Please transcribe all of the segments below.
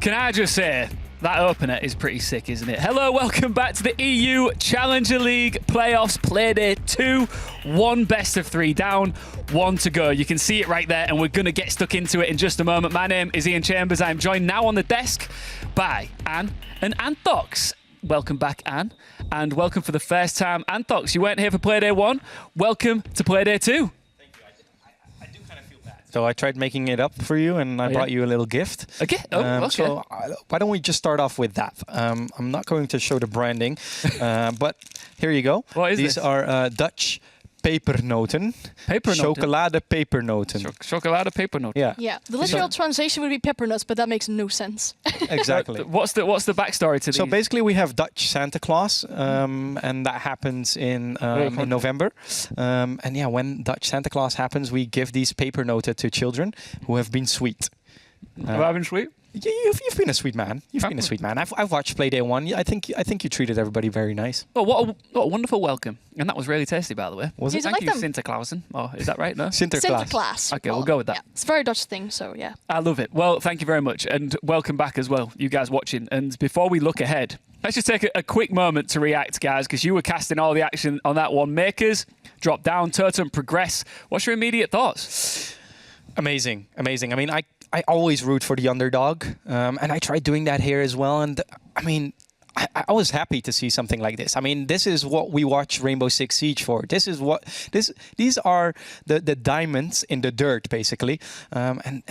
Can I just say, that opener is pretty sick, isn't it? Hello, welcome back to the EU Challenger League Playoffs Playday 2. 1 best of 3 down, 1 to go. You can see it right there, and we're going to get stuck into it in just a moment. My name is Ian Chambers. I'm joined now on the desk by Anne and Anthox. Welcome back, Anne, and welcome for the first time, Anthox. You weren't here for Playday 1. Welcome to Playday 2. I do kind of feel bad. So I tried making it up for you, and I brought you a little gift. Okay. Okay. So why don't we just start off with that? I'm not going to show the branding, but here you go. What is These this? are Dutch pepernoten. Pepernoten? Chocolade pepernoten. Chocolade pepernoten. Yeah. Yeah, the literal translation would be pepper nuts, but that makes no sense. Exactly. What's the backstory to these? So basically, we have Dutch Santa Claus, and that happens in November. And yeah, when Dutch Santa Claus happens, we give these pepernoten to children who have been sweet. Have I been sweet? You've been a sweet man. You've been a sweet man. I've watched Playday 1. I think you treated everybody very nice. Oh, what a wonderful welcome. And that was really tasty, by the way. Was it? Thank you, Sinterklaasen. Oh, is that right? No? Sinterklaas. Okay, we'll go with that. Yeah, it's a very Dutch thing, so yeah. I love it. Well, thank you very much. And welcome back as well, you guys watching. And before we look ahead, let's just take a quick moment to react, guys, because you were casting all the action on that one. Makers, drop down, Totem, progress. What's your immediate thoughts? Amazing. I mean, I always root for the underdog, and I tried doing that here as well. And I mean, I was happy to see something like this. I mean, this is what we watch Rainbow Six Siege for. These are the diamonds in the dirt, basically. And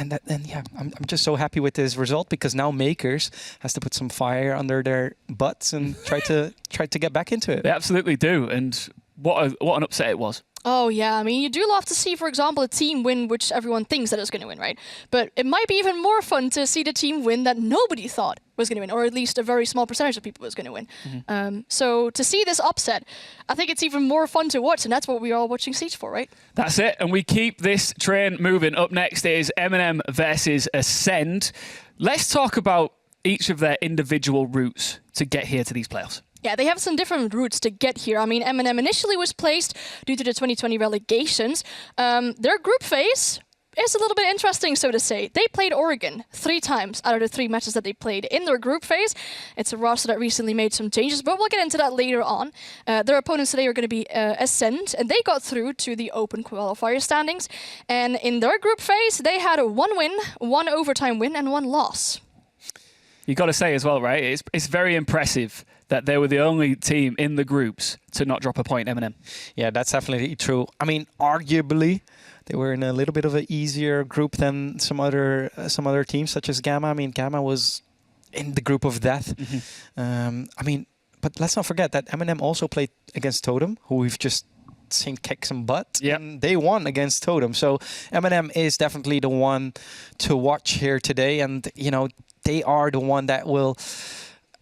yeah, I'm just so happy with this result, because now Makers has to put some fire under their butts and try to get back into it. They absolutely do. And what an upset it was. Oh yeah, I mean, you do love to see, for example, a team win which everyone thinks that is going to win, right? But it might be even more fun to see the team win that nobody thought was going to win, or at least a very small percentage of people was going to win. Mm-hmm. So to see this upset, I think it's even more fun to watch, and that's what we're all watching Siege for, right? That's it, and we keep this train moving. Up next is MNM versus Acend. Let's talk about each of their individual routes to get here to these playoffs. Yeah, they have some different routes to get here. I mean, MNM initially was placed due to the 2020 relegations. Their group phase is a little bit interesting, so to say. They played Oregon 3 times out of the 3 matches that they played in their group phase. It's a roster that recently made some changes, but we'll get into that later on. Their opponents today are going to be Acend, and they got through to the open qualifier standings. And in their group phase, they had 1 win, 1 overtime win, and 1 loss. You got to say as well, right? It's very impressive that they were the only team in the groups to not drop a point, MNM. Yeah, that's definitely true. I mean, arguably, they were in a little bit of an easier group than some other teams, such as Gamma. I mean, Gamma was in the group of death. Mm-hmm. I mean, but let's not forget that MNM also played against Totem, who we've just seen kick some butt. Yep. And they won against Totem. So MNM is definitely the one to watch here today. And, you know, they are the one that will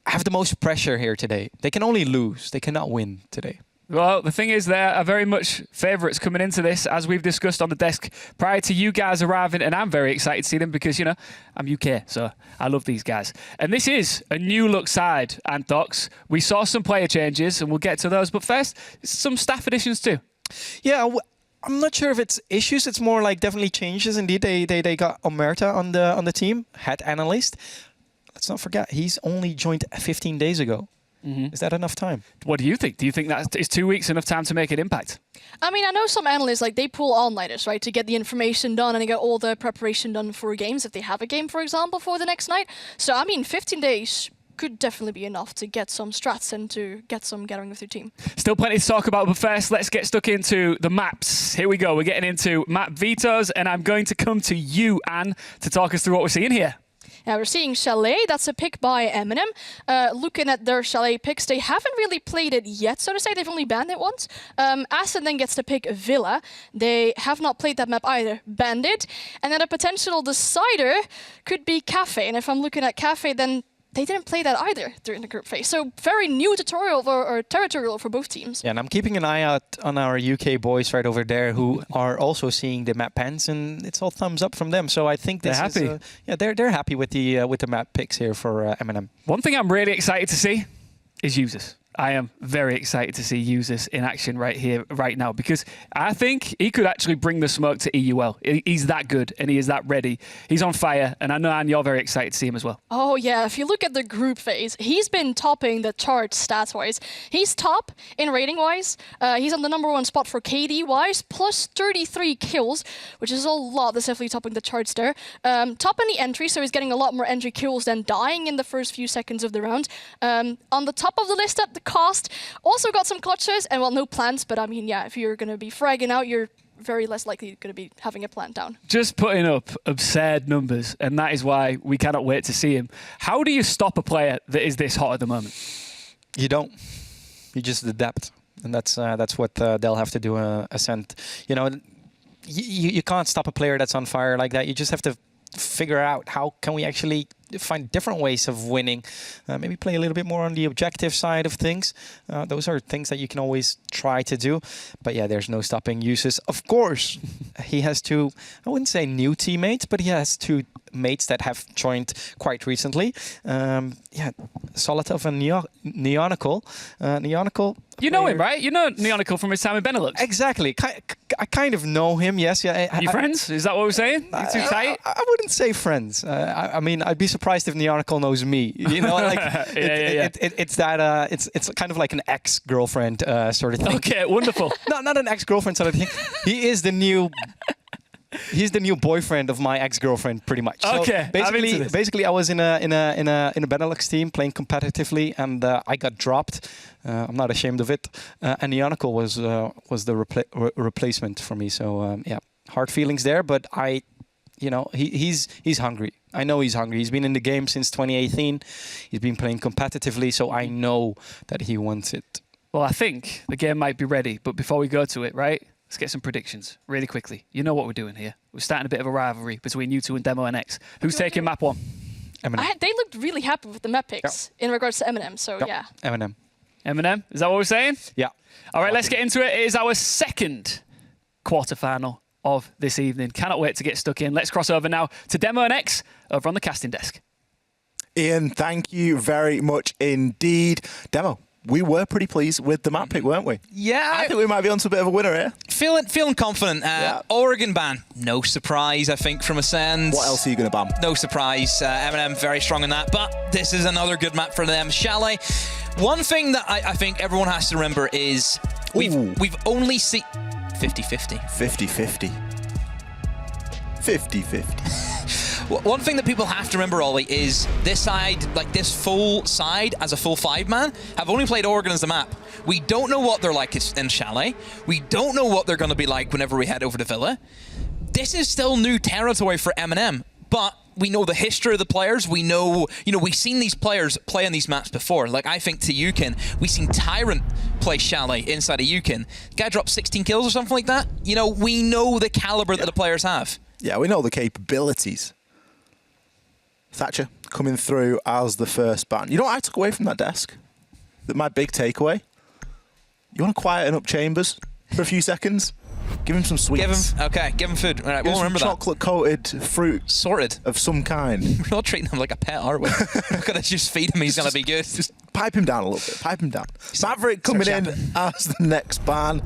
have the most pressure here today. They can only lose. They cannot win today. Well, the thing is, they are very much favourites coming into this, as we've discussed on the desk prior to you guys arriving, and I'm very excited to see them because, you know, I'm UK, so I love these guys. And this is a new look side, Anthox. We saw some player changes, and we'll get to those, but first, some staff additions too. Yeah, I'm not sure if it's issues. It's more like definitely changes. Indeed, they got Omerta on the team, head analyst. Let's not forget, he's only joined 15 days ago. Mm-hmm. Is that enough time? What do you think? Do you think that is 2 weeks enough time to make an impact? I mean, I know some analysts, like, they pull all-nighters, right, to get the information done and get all the preparation done for games, if they have a game, for example, for the next night. So, I mean, 15 days could definitely be enough to get some strats and to get some gathering with your team. Still plenty to talk about, but first, let's get stuck into the maps. Here we go. We're getting into map vetoes, and I'm going to come to you, Anne, to talk us through what we're seeing here. Now we're seeing Chalet, that's a pick by MNM. Looking at their Chalet picks, they haven't really played it yet, so to say. They've only banned it once. Acend then gets to pick Villa. They have not played that map either. Banned it. And then a potential decider could be Cafe. And if I'm looking at Cafe, then they didn't play that either during the group phase. So very new tutorial or territorial for both teams. Yeah, and I'm keeping an eye out on our UK boys right over there who are also seeing the map pens, and it's all thumbs up from them. So I think this they're happy. Yeah, they're happy with the map picks here for MNM. One thing I'm really excited to see is users. I am very excited to see Users in action right here, right now, because I think he could actually bring the smoke to EUL. He's that good and he is that ready. He's on fire, and I know, Anne, you're very excited to see him as well. Oh yeah, if you look at the group phase, he's been topping the charts stats-wise. He's top in rating-wise. He's on the #1 spot for KD-wise, plus 33 kills, which is a lot. That's definitely topping the charts there. Top in the entry, so he's getting a lot more entry kills than dying in the first few seconds of the round. On the top of the list at the cost, also got some clutches, and well, no plants, but I mean, yeah, if you're going to be fragging out, you're very less likely going to be having a plant down. Just putting up absurd numbers, and that is why we cannot wait to see him. How do you stop a player that is this hot at the moment? You don't. You just adapt, and that's what they'll have to do. Acend, you know, you can't stop a player that's on fire like that. You just have to figure out how can we actually find different ways of winning. Maybe play a little bit more on the objective side of things. Those are things that you can always try to do. But yeah, there's no stopping Uses. Of course, he has two, I wouldn't say new teammates, but he has two mates that have joined quite recently. Yeah, Solitov and Neonical. Neonical. You know him, right? You know Neonical from his time in Benelux. Exactly. I kind of know him, yes. Yeah. You friends? Is that what we're saying? You too tight? I wouldn't say friends. I mean, I'd be surprised if Neonical knows me. You know, like it's that. It's kind of like an ex-girlfriend sort of thing. Okay, wonderful. Not an ex-girlfriend sort of thing. He is the new. He's the new boyfriend of my ex-girlfriend, pretty much. Okay, so basically, I was in a Benelux team playing competitively, and I got dropped. I'm not ashamed of it. And Neonical was the replacement for me. So yeah, hard feelings there. But he's hungry. I know he's hungry. He's been in the game since 2018. He's been playing competitively, so I know that he wants it. Well, I think the game might be ready, but before we go to it, right? Let's get some predictions really quickly. You know what we're doing here. We're starting a bit of a rivalry between you two and Demo NX. Who's taking map 1? MNM. They looked really happy with the map picks in regards to MNM, so yeah. MNM. MNM? Is that what we're saying? Yeah. All right, let's get into it. It is our second quarterfinal of this evening. Cannot wait to get stuck in. Let's cross over now to Demo NX over on the casting desk. Ian, thank you very much indeed. Demo, we were pretty pleased with the map pick, weren't we? Yeah. I think we might be onto a bit of a winner here. Feeling confident. Oregon ban, no surprise, I think, from Acend. What else are you going to ban? No surprise. MNM very strong in that, but this is another good map for them. Chalet. One thing that I think everyone has to remember is we've only seen 50-50. 50-50. 50-50. One thing that people have to remember, Ollie, is this side, like this full side as a full 5-man, have only played Oregon as the map. We don't know what they're like in Chalet. We don't know what they're going to be like whenever we head over to Villa. This is still new territory for MNM, but we know the history of the players. We know, we've seen these players play on these maps before. Like, I think to Yukon, we've seen Tyrant play Chalet inside of Yukon. Guy dropped 16 kills or something like that. We know the caliber that the players have. Yeah, we know the capabilities. Thatcher coming through as the first ban. You know what I took away from that desk? My big takeaway? You want to quieten up Chambers for a few seconds? Give him some sweets. Give him food. All right, we'll remember that. Chocolate-coated fruit. Sorted. Of some kind. We're not treating him like a pet, are we? We're going to just feed him, he's going to be good. Just pipe him down a little bit. Pipe him down. Maverick coming in as the next ban.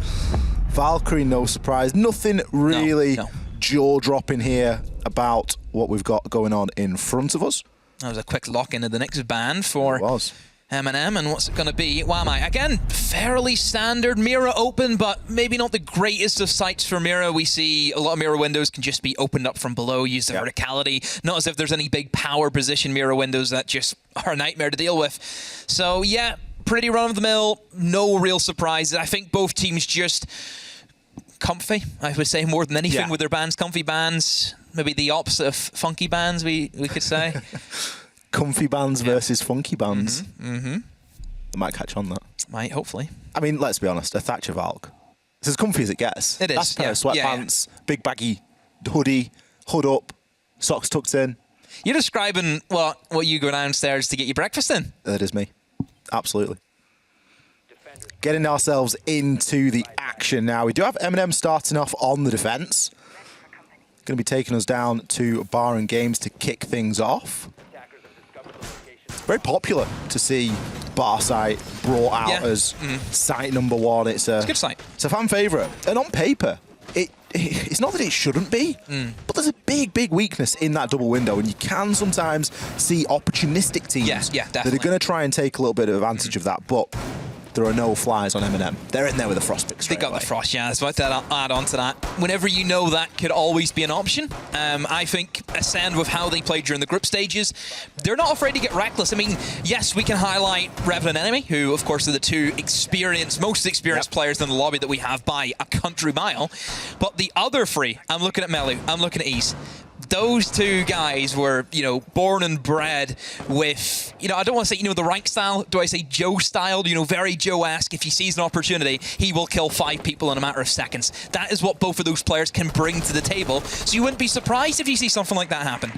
Valkyrie, no surprise. Nothing really jaw-dropping here about what we've got going on in front of us. That was a quick lock into the next ban for MNM, and what's it going to be? Wamai. Again, fairly standard. Mira open, but maybe not the greatest of sights for Mira. We see a lot of Mira windows can just be opened up from below, use the verticality. Not as if there's any big power position Mira windows that just are a nightmare to deal with. So yeah, pretty run-of-the-mill, no real surprises. I think both teams just comfy, I would say, more than anything with their bans. Comfy bans, maybe the opposite of funky bans, we could say. Comfy bands versus funky bands. I might catch on that. Might, hopefully. I mean, let's be honest, a Thatcher Valk. It's as comfy as it gets. It is. That's a pair of sweatpants, big baggy hoodie, hood up, socks tucked in. You're describing what you go downstairs to get your breakfast in. That is me. Absolutely. Getting ourselves into the action now. We do have MNM starting off on the defense. Going to be taking us down to Bar and Games to kick things off. very popular to see bar site brought out as site number 1. It's a good site. It's a fan favourite. And on paper, it's not that it shouldn't be, but there's a big weakness in that double window, and you can sometimes see opportunistic teams that are going to try and take a little bit of advantage of that, but there are no flies on MNM. They're in there with a frost pick straight They got away. the frost, yeah. So I'd add on to that. Whenever you know that could always be an option, I think Acend, with how they played during the group stages, they're not afraid to get reckless. I mean, yes, we can highlight Revenant Enemy, who, of course, are the two most experienced players in the lobby that we have by a country mile. But the other three, I'm looking at Melu, I'm looking at Ease. Those two guys were, you know, born and bred with, you know, I don't want to say, you know, the rank style. Do I say Joe style? You know, very Joe-esque. If he sees an opportunity, he will kill 5 people in a matter of seconds. That is what both of those players can bring to the table. So you wouldn't be surprised if you see something like that happen.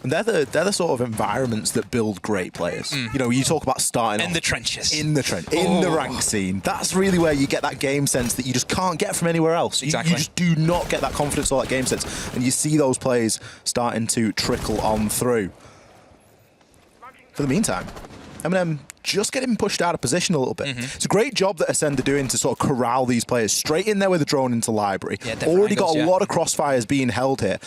And they're the sort of environments that build great players. You know, you talk about starting In the trenches. in the rank scene. That's really where you get that game sense that you just can't get from anywhere else. Exactly. You just do not get that confidence or that game sense. And you see those plays starting to trickle on through. For the meantime, MNM just getting pushed out of position a little bit. It's a great job that Acend are doing to sort of corral these players straight in there with a drone into library. Already got a lot of crossfires being held here.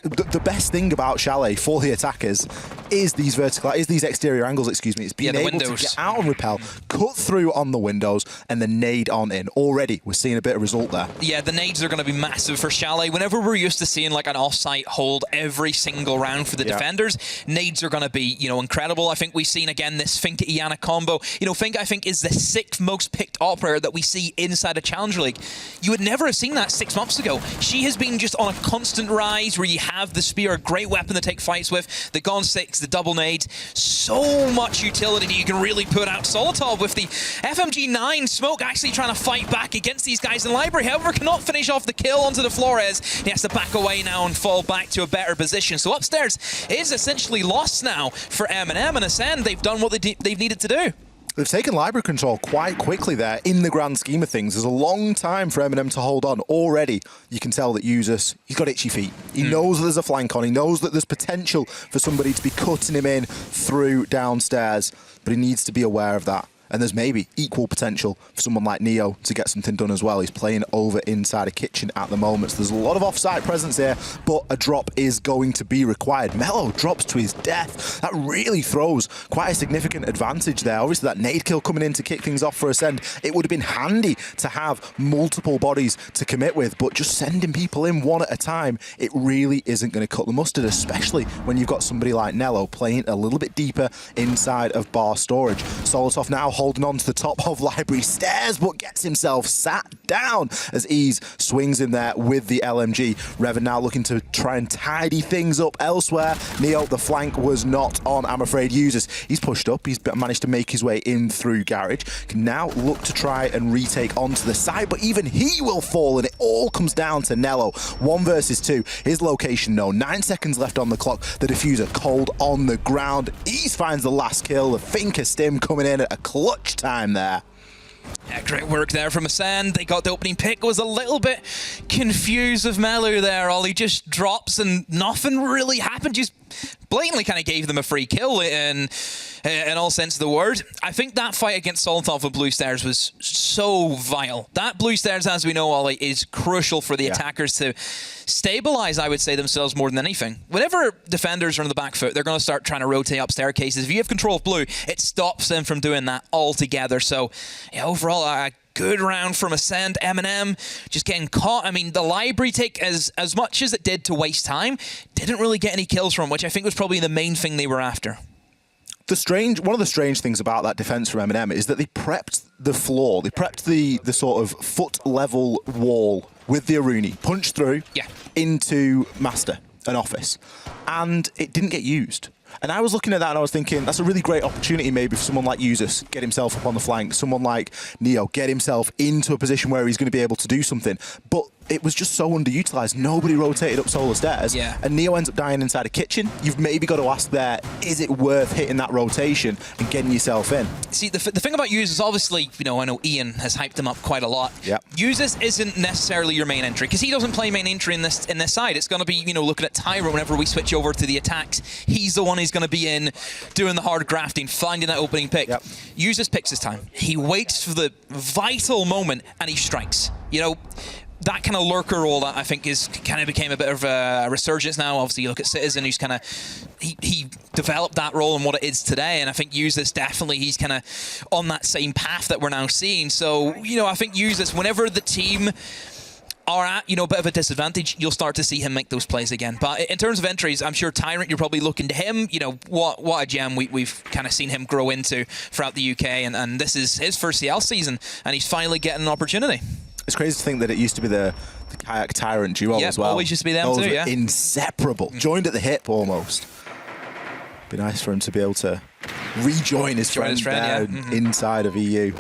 The best thing about Chalet for the attackers is these exterior angles, excuse me. It's being able to get out and repel, cut through on the windows, and then nade on in. Already, we're seeing a bit of result there. Yeah, the nades are going to be massive for Chalet. Whenever we're used to seeing like an off-site hold every single round for the defenders, nades are going to be, you know, incredible. I think we've seen again this Finka Iana combo. You know, Finka, I think, is the 6th most picked operator that we see inside a Challenger League. You would never have seen that 6 months ago. She has been just on a constant rise where you have the spear, a great weapon to take fights with, the Gone 6, the double nade, so much utility that you can really put out. Solotov with the FMG9 smoke actually trying to fight back against these guys in library. However, cannot finish off the kill onto the Flores. He has to back away now and fall back to a better position. So upstairs is essentially lost now for MNM and Acend. They've done what they've needed to do. They've taken library control quite quickly there in the grand scheme of things. There's a long time for MNM to hold on. Already, you can tell that Usus, he's got itchy feet. He knows that there's a flank on. He knows that there's potential for somebody to be cutting him in through downstairs, but he needs to be aware of that. And there's maybe equal potential for someone like Neo to get something done as well. He's playing over inside a kitchen at the moment. So there's a lot of offside presence here, but a drop is going to be required. Mello drops to his death. That really throws quite a significant advantage there. Obviously, that nade kill coming in to kick things off for Acend. It would have been handy to have multiple bodies to commit with, but just sending people in one at a time, it really isn't going to cut the mustard, especially when you've got somebody like Nello playing a little bit deeper inside of bar storage. Solotov now holding on to the top of library stairs, but gets himself sat down as Ease swings in there with the LMG. Revan now looking to try and tidy things up elsewhere. Neo, the flank was not on, I'm afraid. Uses. He's pushed up. He's managed to make his way in through garage. Can now look to try and retake onto the side, but even he will fall, and it all comes down to Nello. 1 versus 2. His location known. 9 seconds left on the clock. The diffuser cold on the ground. Ease finds the last kill. The Finka stim coming in at a clutch time there. Yeah, great work there from Acend. They got the opening pick. Was a little bit confused with Melu there. Ollie just drops and nothing really happened. Just blatantly kind of gave them a free kill in all sense of the word. I think that fight against Solotov with Blue Stairs was so vital. That Blue Stairs, as we know, Ollie, is crucial for the attackers to stabilize, I would say, themselves more than anything. Whenever defenders are on the back foot, they're going to start trying to rotate up staircases. If you have control of Blue, it stops them from doing that altogether. So, yeah, overall, a good round from Acend. MNM just getting caught. I mean, the library take, as much as it did to waste time, didn't really get any kills from, which I think was probably the main thing they were after. One of the strange things about that defense from MNM is that they prepped the floor. They prepped the sort of foot level wall with the Aruni, punched through into Master, an office, and it didn't get used. And I was looking at that and I was thinking, that's a really great opportunity maybe for someone like Usus, get himself up on the flank, someone like Neo, get himself into a position where he's going to be able to do something. But it was just so underutilized. Nobody rotated up solar stairs. Yeah. And Neo ends up dying inside a kitchen. You've maybe got to ask there, is it worth hitting that rotation and getting yourself in? See, the thing about Users, obviously, you know, I know Ian has hyped him up quite a lot. Yep. Users isn't necessarily your main entry, because he doesn't play main entry in this side. It's going to be, you know, looking at Tyra whenever we switch over to the attacks. He's the one who's going to be in, doing the hard grafting, finding that opening pick. Yep. Users picks his time. He waits for the vital moment, and he strikes. You know, that kind of lurker role that I think is kind of became a bit of a resurgence now. Obviously, you look at Citizen, who's kind of he developed that role and what it is today, and I think Users definitely he's kind of on that same path that we're now seeing. So you know, I think Users, whenever the team are at, you know, a bit of a disadvantage, you'll start to see him make those plays again. But in terms of entries, I'm sure Tyrant, you're probably looking to him. You know, what a gem we've kind of seen him grow into throughout the UK, and this is his first CL season, and he's finally getting an opportunity. It's crazy to think that it used to be the Kayak Tyrant duo as well. Always used to be them Those too, were yeah. inseparable. Joined at the hip almost. Be nice for him to be able to rejoin his friend down inside of EU.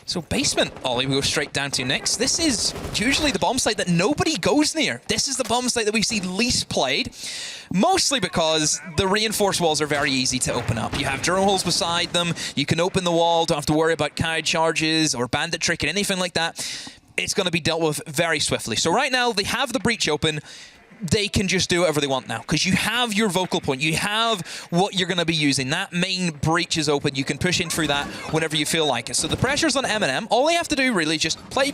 So basement, Ollie, we go straight down to next. This is usually the bomb site that nobody goes near. This is the bomb site that we see least played, mostly because the reinforced walls are very easy to open up. You have drone holes beside them. You can open the wall, don't have to worry about carried charges or bandit trick and anything like that. It's going to be dealt with very swiftly. So right now, they have the breach open. They can just do whatever they want now, because you have your vocal point. You have what you're going to be using. That main breach is open. You can push in through that whenever you feel like it. So the pressure's on MNM. All they have to do really is just play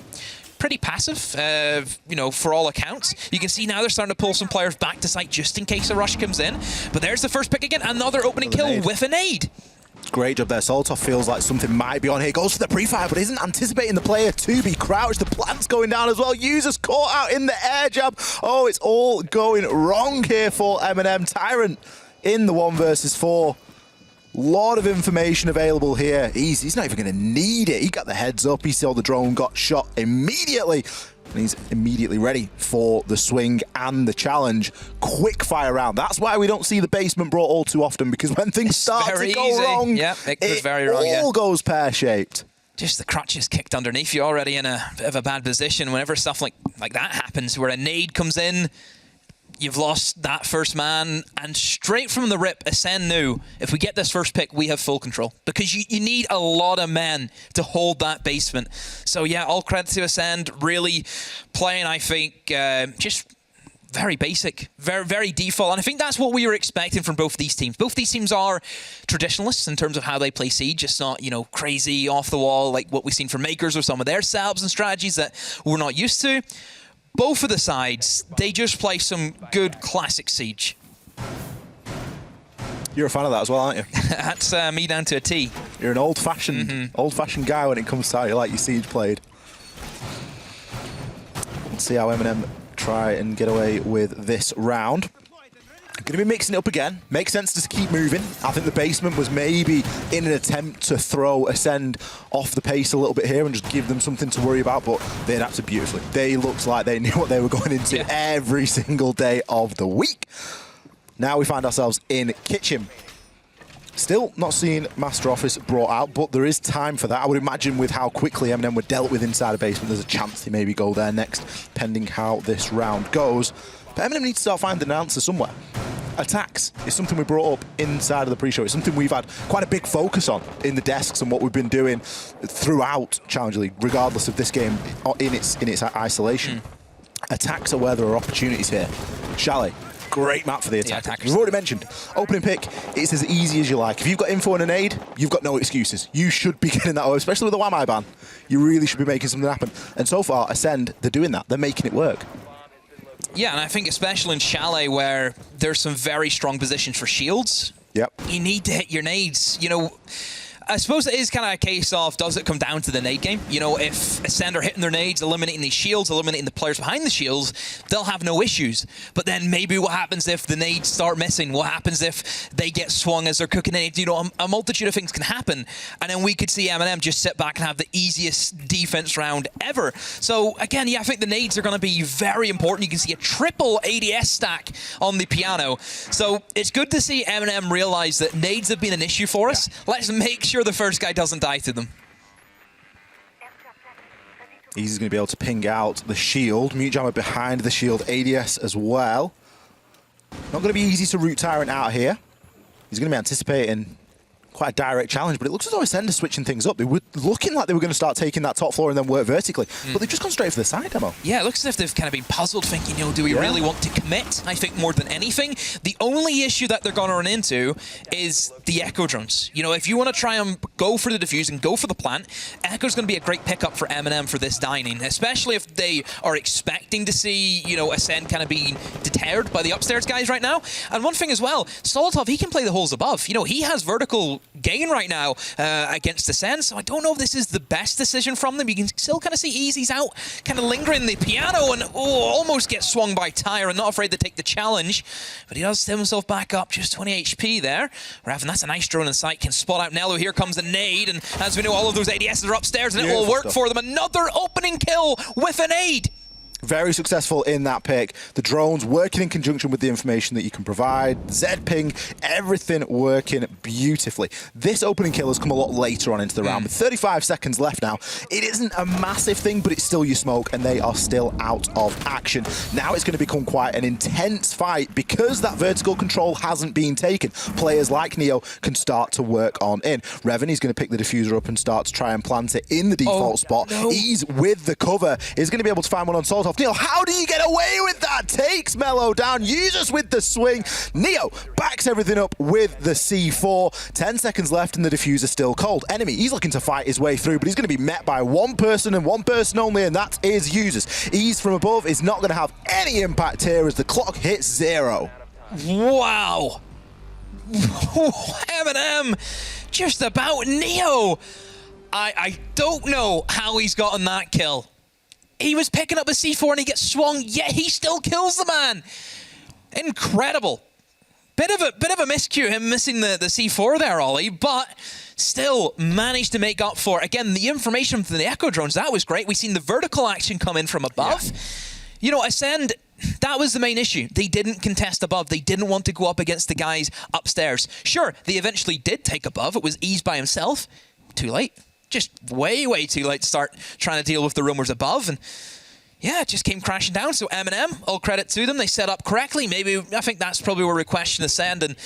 pretty passive, you know, for all accounts. You can see now they're starting to pull some players back to site just in case a rush comes in. But there's the first pick again. Another opening kill with a nade. Great job there. Soltov feels like something might be on here. Goes for the pre-fire, but isn't anticipating the player to be crouched. The plant's going down as well. Users caught out in the air jab. Oh, it's all going wrong here for MNM. Tyrant in the 1 versus 4. Lot of information available here. He's not even going to need it. He got the heads up. He saw the drone, got shot immediately. And he's immediately ready for the swing and the challenge. Quick fire round. That's why we don't see the basement brought all too often, because when things start to go wrong, it all goes pear-shaped. Just the crutches kicked underneath you, already in a bit of a bad position. Whenever stuff like that happens, where a nade comes in, you've lost that first man, and straight from the rip, Acend knew, if we get this first pick, we have full control. Because you need a lot of men to hold that basement. So yeah, all credit to Acend, really playing, I think, just very basic, very default. And I think that's what we were expecting from both these teams. Both these teams are traditionalists in terms of how they play Siege. It's not, you know, crazy, off the wall, like what we've seen from Makers or some of their salves and strategies that we're not used to. Both of the sides, they just play some good classic Siege. You're a fan of that as well, aren't you? That's me down to a T. You're an old-fashioned guy when it comes to how you like your Siege played. Let's see how MNM try and get away with this round. Going to be mixing it up again. Makes sense to keep moving. I think the basement was maybe in an attempt to throw Acend off the pace a little bit here and just give them something to worry about, but they adapted beautifully. They looked like they knew what they were going into every single day of the week. Now we find ourselves in Kitchen. Still not seeing Master Office brought out, but there is time for that. I would imagine with how quickly MNM were dealt with inside a basement, there's a chance they maybe go there next, pending how this round goes. But MNM needs to start finding an answer somewhere. Attacks is something we brought up inside of the pre-show. It's something we've had quite a big focus on in the desks and what we've been doing throughout Challenger League, regardless of this game in its isolation. Attacks are where there are opportunities here. Chalet, great map for the attack. We've already mentioned, opening pick, it's as easy as you like. If you've got info and a nade, you've got no excuses. You should be getting that over, especially with the Wamai ban. You really should be making something happen. And so far, Acend, they're doing that. They're making it work. Yeah, and I think especially in Chalet, where there's some very strong positions for shields, you need to hit your nades. You know, I suppose it is kind of a case of, does it come down to the nade game? You know, if Acend are hitting their nades, eliminating these shields, eliminating the players behind the shields, they'll have no issues. But then maybe what happens if the nades start missing? What happens if they get swung as they're cooking nades? You know, a multitude of things can happen. And then we could see MNM just sit back and have the easiest defense round ever. So again, yeah, I think the nades are going to be very important. You can see a triple ADS stack on the piano. So it's good to see MNM realize that nades have been an issue for us. Let's make sure the first guy doesn't die to them. He's going to be able to ping out the shield. Mute Jammer behind the shield. ADS as well. Not going to be easy to root Tyrant out here. He's going to be anticipating quite a direct challenge, but it looks as though Acend are switching things up. They were looking like they were going to start taking that top floor and then work vertically, but they've just gone straight for the side demo. Yeah, it looks as if they've kind of been puzzled, thinking, do we really want to commit? I think more than anything. The only issue that they're going to run into is the Echo drones. If you want to try and go for the defuse and go for the plant, Echo's going to be a great pickup for MNM for this dining, especially if they are expecting to see, Acend kind of being deterred by the upstairs guys right now. And one thing as well, Solotov, he can play the holes above. He has vertical gain right now against Acend, so I don't know if this is the best decision from them. You can still kind of see Easy's out, kind of lingering the piano, and almost gets swung by Tyrant, not afraid to take the challenge, but he does step himself back up, just 20 HP there. Raven, that's a nice drone in sight, can spot out Nello. Here comes the nade, and as we know, all of those ADSs are upstairs, and it will work for them. Another opening kill with a nade. Very successful in that pick. The drones working in conjunction with the information that you can provide. Z-ping, everything working beautifully. This opening kill has come a lot later on into the round. With 35 seconds left now, it isn't a massive thing, but it's still your smoke, and they are still out of action. Now it's going to become quite an intense fight because that vertical control hasn't been taken. Players like Neo can start to work on in. Revan, he's going to pick the diffuser up and start to try and plant it in the default spot. No. He's with the cover. He's going to be able to find one on Solotov. Neo, how do you get away with that? Takes Mello down, uses with the swing. Neo backs everything up with the C4. 10 seconds left and the diffuser still cold. Enemy, he's looking to fight his way through, but he's going to be met by one person and one person only, and that is Users. Ease from above is not going to have any impact here as the clock hits 0. Wow. MNM just about Neo. I don't know how he's gotten that kill. He was picking up a C4 and he gets swung, yet he still kills the man. Incredible. Bit of a miscue, him missing the C4 there, Ollie, but still managed to make up for it. Again, the information from the Echo drones, that was great. We've seen the vertical action come in from above. Yeah. Acend, that was the main issue. They didn't contest above. They didn't want to go up against the guys upstairs. Sure, they eventually did take above. It was Ease by himself. Too late. Just way, way too late to start trying to deal with the rumors above. And yeah, it just came crashing down. So MNM, all credit to them. They set up correctly. Maybe, I think that's probably where we question Acend. And,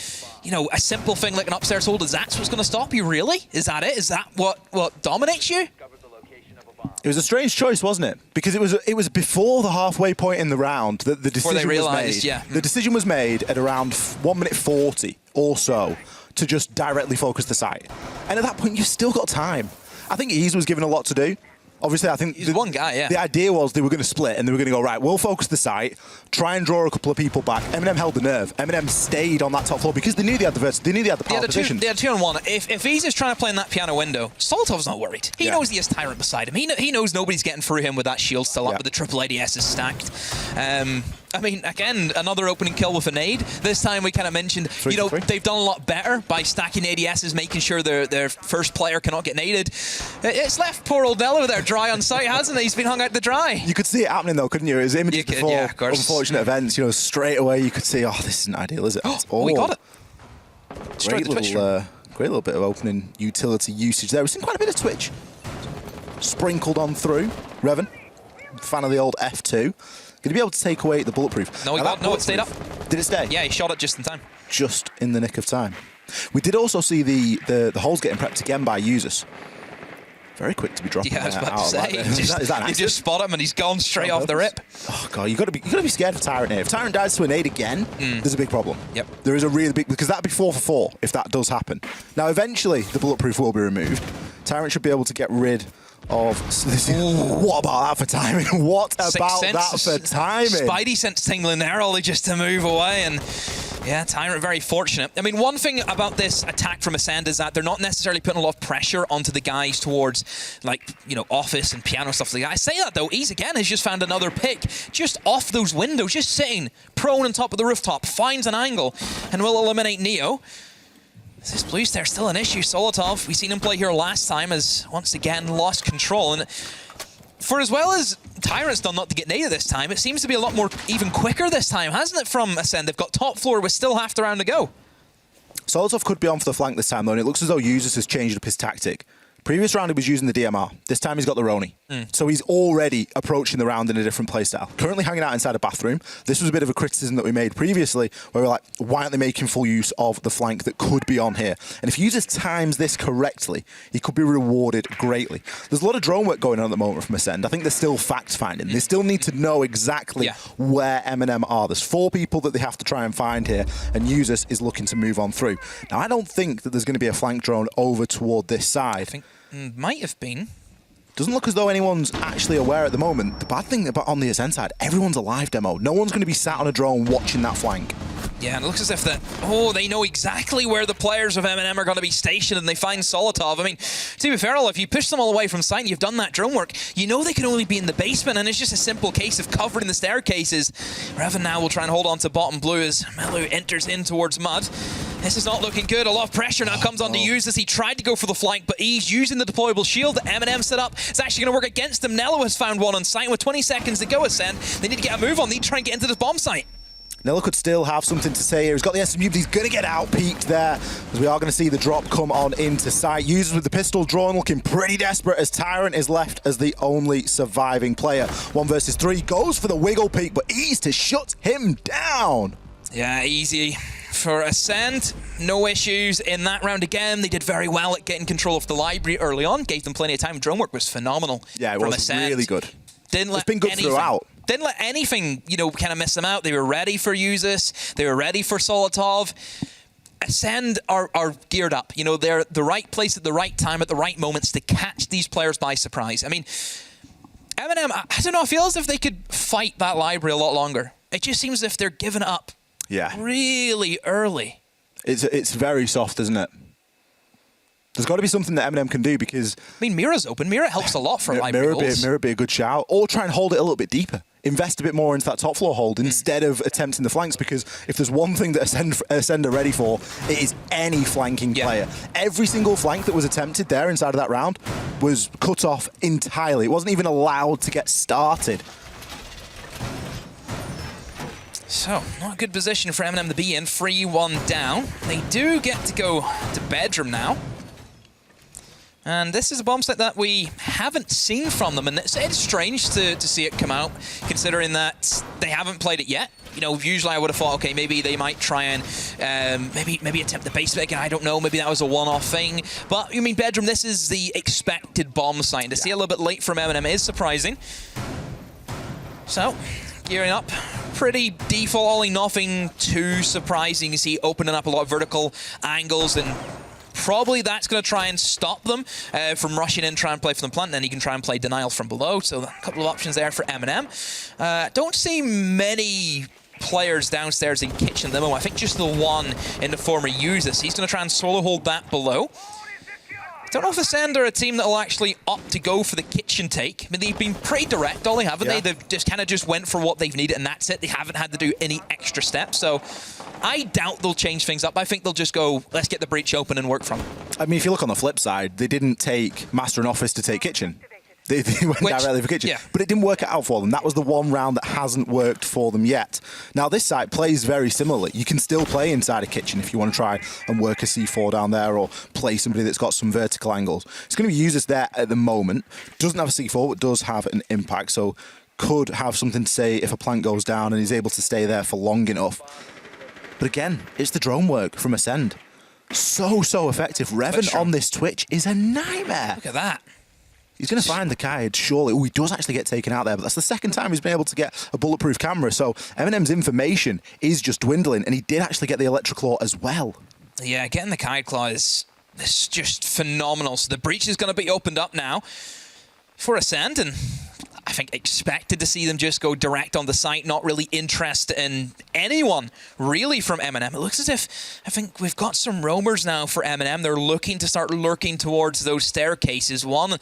a simple thing like an upstairs hold, is that what's going to stop you, really? Is that it? Is that what dominates you? It was a strange choice, wasn't it? Because it was before the halfway point in the round that the decision was made. Yeah. The decision was made at around 1 minute 40 or so to just directly focus the site. And at that point, you've still got time. I think Ease was given a lot to do. Obviously, I think he's one guy, yeah. The idea was they were going to split and they were going to go, right, we'll focus the site, try and draw a couple of people back. MNM held the nerve. MNM stayed on that top floor because they knew they had the verse. They knew they had the power position. They had 2 on 1. If Ease is trying to play in that piano window, Solotov's not worried. He knows he has Tyrant beside him. He knows nobody's getting through him with that shield still up, with the triple ADS is stacked. I mean, again, another opening kill with a nade. This time we kind of mentioned, they've done a lot better by stacking ADSs, making sure their first player cannot get naded. It's left poor old Nello there dry on site, hasn't he? He's been hung out to dry. You could see it happening though, couldn't you? It was images before unfortunate events, straight away you could see, oh, this isn't ideal, is it? We got it. Great little bit of opening utility usage there. We've seen quite a bit of Twitch sprinkled on through. Revan, fan of the old F2. Going to be able to take away the bulletproof. No, it stayed up. Did it stay? Yeah, he shot it just in time. Just in the nick of time. We did also see the holes getting prepped again by Users. Very quick to be dropping. Yeah, I was about to say. You just spot him and he's gone straight off the rip. Oh god, you got to be scared of Tyrant here. If Tyrant dies to a nade again, there's a big problem. Yep. There is a really big, because that'd be 4 for 4 if that does happen. Now eventually the bulletproof will be removed. Tyrant should be able to get rid of what about that for timing? What about that for timing? Spidey sense tingling there, Ollie, just to move away. And yeah, Tyrant very fortunate. I mean, one thing about this attack from Acend is that they're not necessarily putting a lot of pressure onto the guys towards, office and piano stuff like that. I say that, though, Ease again has just found another pick just off those windows, just sitting prone on top of the rooftop, finds an angle, and will eliminate Neo. This blue stare still an issue. Solotov, we've seen him play here last time, has once again lost control. And for as well as Tyrant's done not to get naded this time, it seems to be a lot more even quicker this time, hasn't it, from Acend? They've got top floor with still half the round to go. Solotov could be on for the flank this time, though, and it looks as though Users has changed up his tactic. Previous round, he was using the DMR. This time, he's got the Roni. So he's already approaching the round in a different playstyle. Currently hanging out inside a bathroom. This was a bit of a criticism that we made previously, where we're like, why aren't they making full use of the flank that could be on here? And if users times this correctly, he could be rewarded greatly. There's a lot of drone work going on at the moment from Acend. I think they're still fact-finding. They still need to know exactly where MNM are. There's 4 people that they have to try and find here, and Users is looking to move on through. Now, I don't think that there's going to be a flank drone over toward this side. I think might have been. Doesn't look as though anyone's actually aware at the moment. The bad thing about on the Acend side, everyone's a live demo. No one's going to be sat on a drone watching that flank. Yeah, and it looks as if they know exactly where the players of MNM are going to be stationed, and they find Solotov. I mean, to be fair, if you push them all away from site and you've done that drone work, you know they can only be in the basement, and it's just a simple case of covering the staircases. Revan now will try and hold on to bottom blue as Melu enters in towards Mud. This is not looking good. A lot of pressure now comes on to Users. He tried to go for the flank, but he's using the deployable shield that MNM set up. It's actually going to work against him. Nello has found one on site. With 20 seconds to go, Acend, they need to get a move on. They need to try and get into this bomb site. Nello could still have something to say here. He's got the SMU, but he's going to get out-peaked there, as we are going to see the drop come on into sight. Users with the pistol drawn, looking pretty desperate as Tyrant is left as the only surviving player. 1 versus 3, goes for the wiggle peak, but Ease to shut him down. Yeah, easy for Acend. No issues in that round again. They did very well at getting control of the library early on. Gave them plenty of time. Drone work was phenomenal. Yeah, it was Acend. really good. Didn't let it's been good throughout. Didn't let anything, kind of miss them out. They were ready for Users. They were ready for Solotov. Acend are geared up. They're the right place at the right time at the right moments to catch these players by surprise. I mean, MNM, I don't know, I feel as if they could fight that library a lot longer. It just seems as if they're giving up really early. It's very soft, isn't it? There's got to be something that MNM can do because... I mean, Mira's open. Mira helps a lot for library goals. Mira be a good shout. Or try and hold it a little bit deeper. Invest a bit more into that top floor hold instead of attempting the flanks, because if there's one thing that Acend are ready for, it is any flanking player. Every single flank that was attempted there inside of that round was cut off entirely. It wasn't even allowed to get started. So, not a good position for MNM to be in. 3-1 down. They do get to go to bedroom now. And this is a bomb site that we haven't seen from them, and it's strange to see it come out, considering that they haven't played it yet. Usually I would have thought, okay, maybe they might try and maybe attempt the base again. I don't know. Maybe that was a one-off thing. But I mean, bedroom. This is the expected bomb site. And to see a little bit late from MNM is surprising. So, gearing up. Pretty default, nothing too surprising. You see opening up a lot of vertical angles, and probably that's going to try and stop them from rushing in, try and play for the plant, and then you can try and play denial from below. So a couple of options there for MNM. Don't see many players downstairs in kitchen demo. I think just the one in the former Users. He's going to try and solo hold that below. Don't know if Acend are a team that will actually opt to go for the kitchen take. I mean, they've been pretty direct, Ollie, haven't they? They've just kind of went for what they've needed, and that's it. They haven't had to do any extra steps. So I doubt they'll change things up. I think they'll just go, let's get the breach open and work from it. I mean, if you look on the flip side, they didn't take Master and Office to take kitchen. They went directly for kitchen. But it didn't work out for them. That was the one round that hasn't worked for them yet. Now, this site plays very similarly. You can still play inside a kitchen if you want to try and work a C4 down there, or play somebody that's got some vertical angles. It's going to be Users there at the moment. Doesn't have a C4, but does have an impact. So could have something to say if a plant goes down and he's able to stay there for long enough. But again, it's the drone work from Acend. So effective. Revan on this Twitch is a nightmare. Look at that. He's going to find the guide, surely. Oh, he does actually get taken out there, but that's the second time he's been able to get a bulletproof camera. So MNM's information is just dwindling, and he did actually get the Electric Claw as well. Yeah, getting the Guide Claw is just phenomenal. So the breach is going to be opened up now for Acend, and I think expected to see them just go direct on the site, not really interested in anyone really from MNM. It looks as if, I think we've got some roamers now for MNM. They're looking to start lurking towards those staircases. One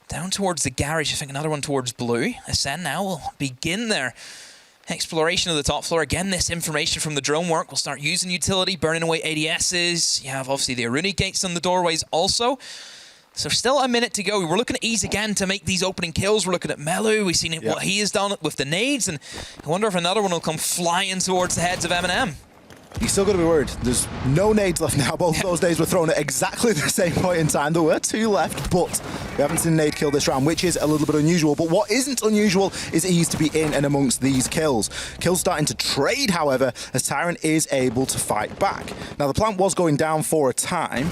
down towards the garage, I think another one towards blue. Acend now will begin their exploration of the top floor. Again, this information from the drone work will start using utility, burning away ADSs. You have obviously the Aruni gates on the doorways also. So still a minute to go. We're looking at Ease again to make these opening kills. We're looking at Melu. We've seen what he has done with the nades. And I wonder if another one will come flying towards the heads of MNM. You still got to be worried. There's no nades left now. Both of those nades were thrown at exactly the same point in time. There were 2 left, but we haven't seen a nade kill this round, which is a little bit unusual. But what isn't unusual is ease to be in and amongst these kills. Kills starting to trade, however, as Tyrant is able to fight back. Now, the plant was going down for a time,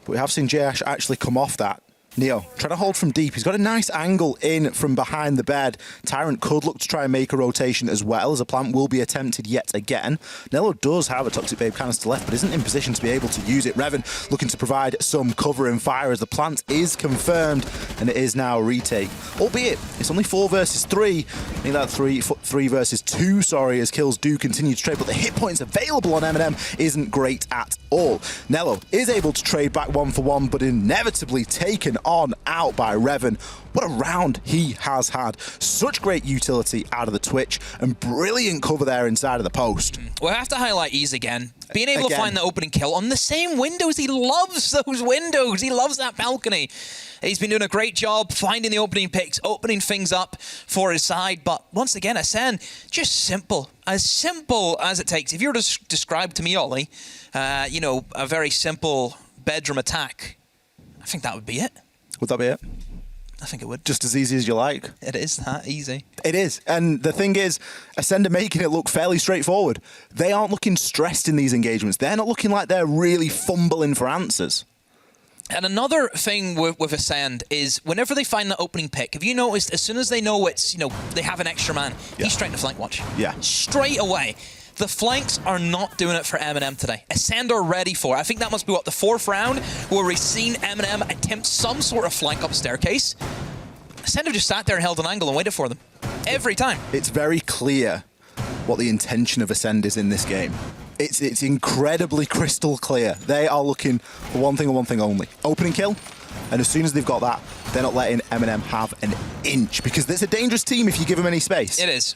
but we have seen Jash actually come off that. Neo trying to hold from deep. He's got a nice angle in from behind the bed. Tyrant could look to try and make a rotation as well, as a plant will be attempted yet again. Nello does have a Toxic Babe canister left, but isn't in position to be able to use it. Revan looking to provide some cover and fire as the plant is confirmed, and it is now a retake. Albeit, it's only 4 versus 3. I think that 3 versus 2, sorry, as kills do continue to trade, but the hit points available on MNM isn't great at all. Nello is able to trade back 1 for 1, but inevitably taken on out by Revan. What a round he has had. Such great utility out of the Twitch and brilliant cover there inside of the post. We'll have to highlight Ease again. Being able to find the opening kill on the same windows. He loves those windows. He loves that balcony. He's been doing a great job finding the opening picks, opening things up for his side. But once again, Acend, just simple as it takes. If you were to describe to me, Ollie, you know, a very simple bedroom attack, I think that would be it. Would that be it? I think it would. Just as easy as you like. It is that easy. It is. And the thing is, Acend are making it look fairly straightforward. They aren't looking stressed in these engagements. They're not looking like they're really fumbling for answers. And another thing with Acend is whenever they find that opening pick, have you noticed as soon as they know it's, you know, they have an extra man, he's straight to flank watch. Yeah. Straight away. The flanks are not doing it for MNM today. Acend are ready for it. I think that must be, what, the 4th round where we've seen MNM attempt some sort of flank up staircase. Acend have just sat there and held an angle and waited for them. Every time. It's very clear what the intention of Acend is in this game. It's incredibly crystal clear. They are looking for one thing and one thing only. Opening kill. And as soon as they've got that, they're not letting MNM have an inch, because it's a dangerous team if you give them any space. It is.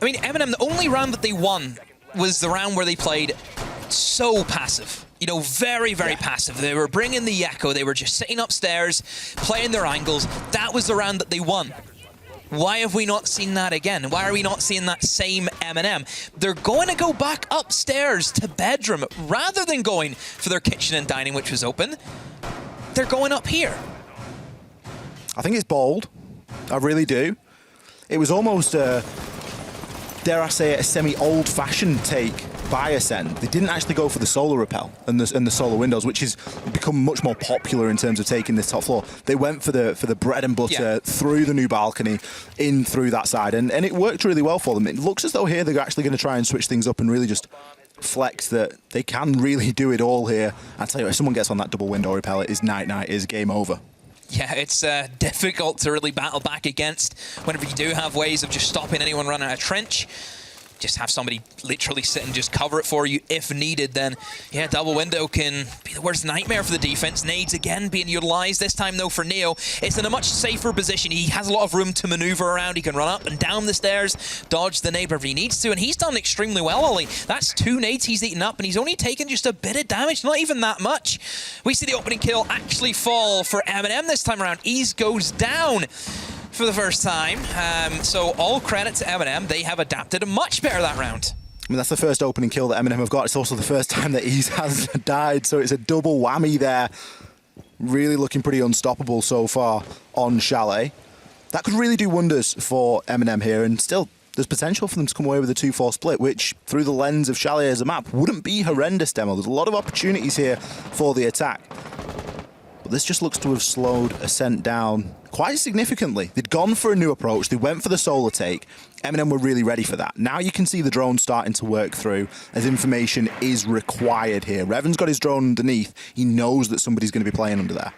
I mean, MNM, the only round that they won was the round where they played so passive. You know, very, very passive. They were bringing the Echo. They were just sitting upstairs, playing their angles. That was the round that they won. Why have we not seen that again? Why are we not seeing that same MNM? They're going to go back upstairs to bedroom rather than going for their kitchen and dining, which was open. They're going up here. I think it's bold. I really do. It was almost dare I say it, a semi-old-fashioned take by Acend. They didn't actually go for the solar repel and the solar windows, which has become much more popular in terms of taking this top floor. They went for the bread and butter through the new balcony, in through that side, and it worked really well for them. It looks as though here they're actually going to try and switch things up and really just flex that they can really do it all here. I tell you, if someone gets on that double window repel, it is night-night, it is game over. Yeah, it's difficult to really battle back against whenever you do have ways of just stopping anyone running out of trench. Just have somebody literally sit and just cover it for you if needed, then yeah, double window can be the worst nightmare for the defense. Nades again being utilized, this time though for Neo. It's in a much safer position. He has a lot of room to maneuver around. He can run up and down the stairs, dodge the nade wherever he needs to, and he's done extremely well, Ollie. That's 2 nades he's eaten up, and he's only taken just a bit of damage, not even that much. We see the opening kill actually fall for MNM this time around. Ease goes down for the first time. So all credit to MNM. They have adapted much better that round. I mean, that's the first opening kill that MNM have got. It's also the first time that Ease has died, so it's a double whammy there. Really looking pretty unstoppable so far on Chalet. That could really do wonders for MNM here, and still, there's potential for them to come away with a 2-4 split, which, through the lens of Chalet as a map, wouldn't be horrendous, Demo. There's a lot of opportunities here for the attack. But this just looks to have slowed Acend down quite significantly. They'd gone for a new approach. They went for the solar take. MNM were really ready for that. Now you can see the drone starting to work through as information is required here. Revan's got his drone underneath. He knows that somebody's going to be playing under there.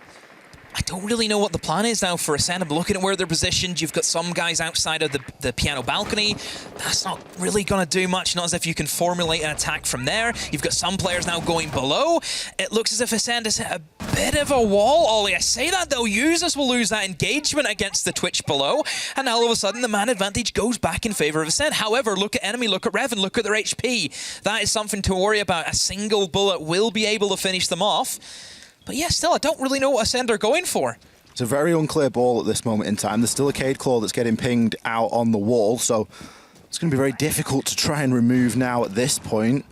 I don't really know what the plan is now for Acend. I'm looking at where they're positioned. You've got some guys outside of the piano balcony. That's not really going to do much, not as if you can formulate an attack from there. You've got some players now going below. It looks as if Acend has hit a bit of a wall, Ollie. I say that, though. Users will lose that engagement against the Twitch below, and now all of a sudden the man advantage goes back in favor of Acend. However, look at enemy, look at Revan, look at their HP. That is something to worry about. A single bullet will be able to finish them off. But yeah, still, I don't really know what Acend are going for. It's a very unclear ball at this moment in time. There's still a Cade Claw that's getting pinged out on the wall, so it's going to be very difficult to try and remove now at this point.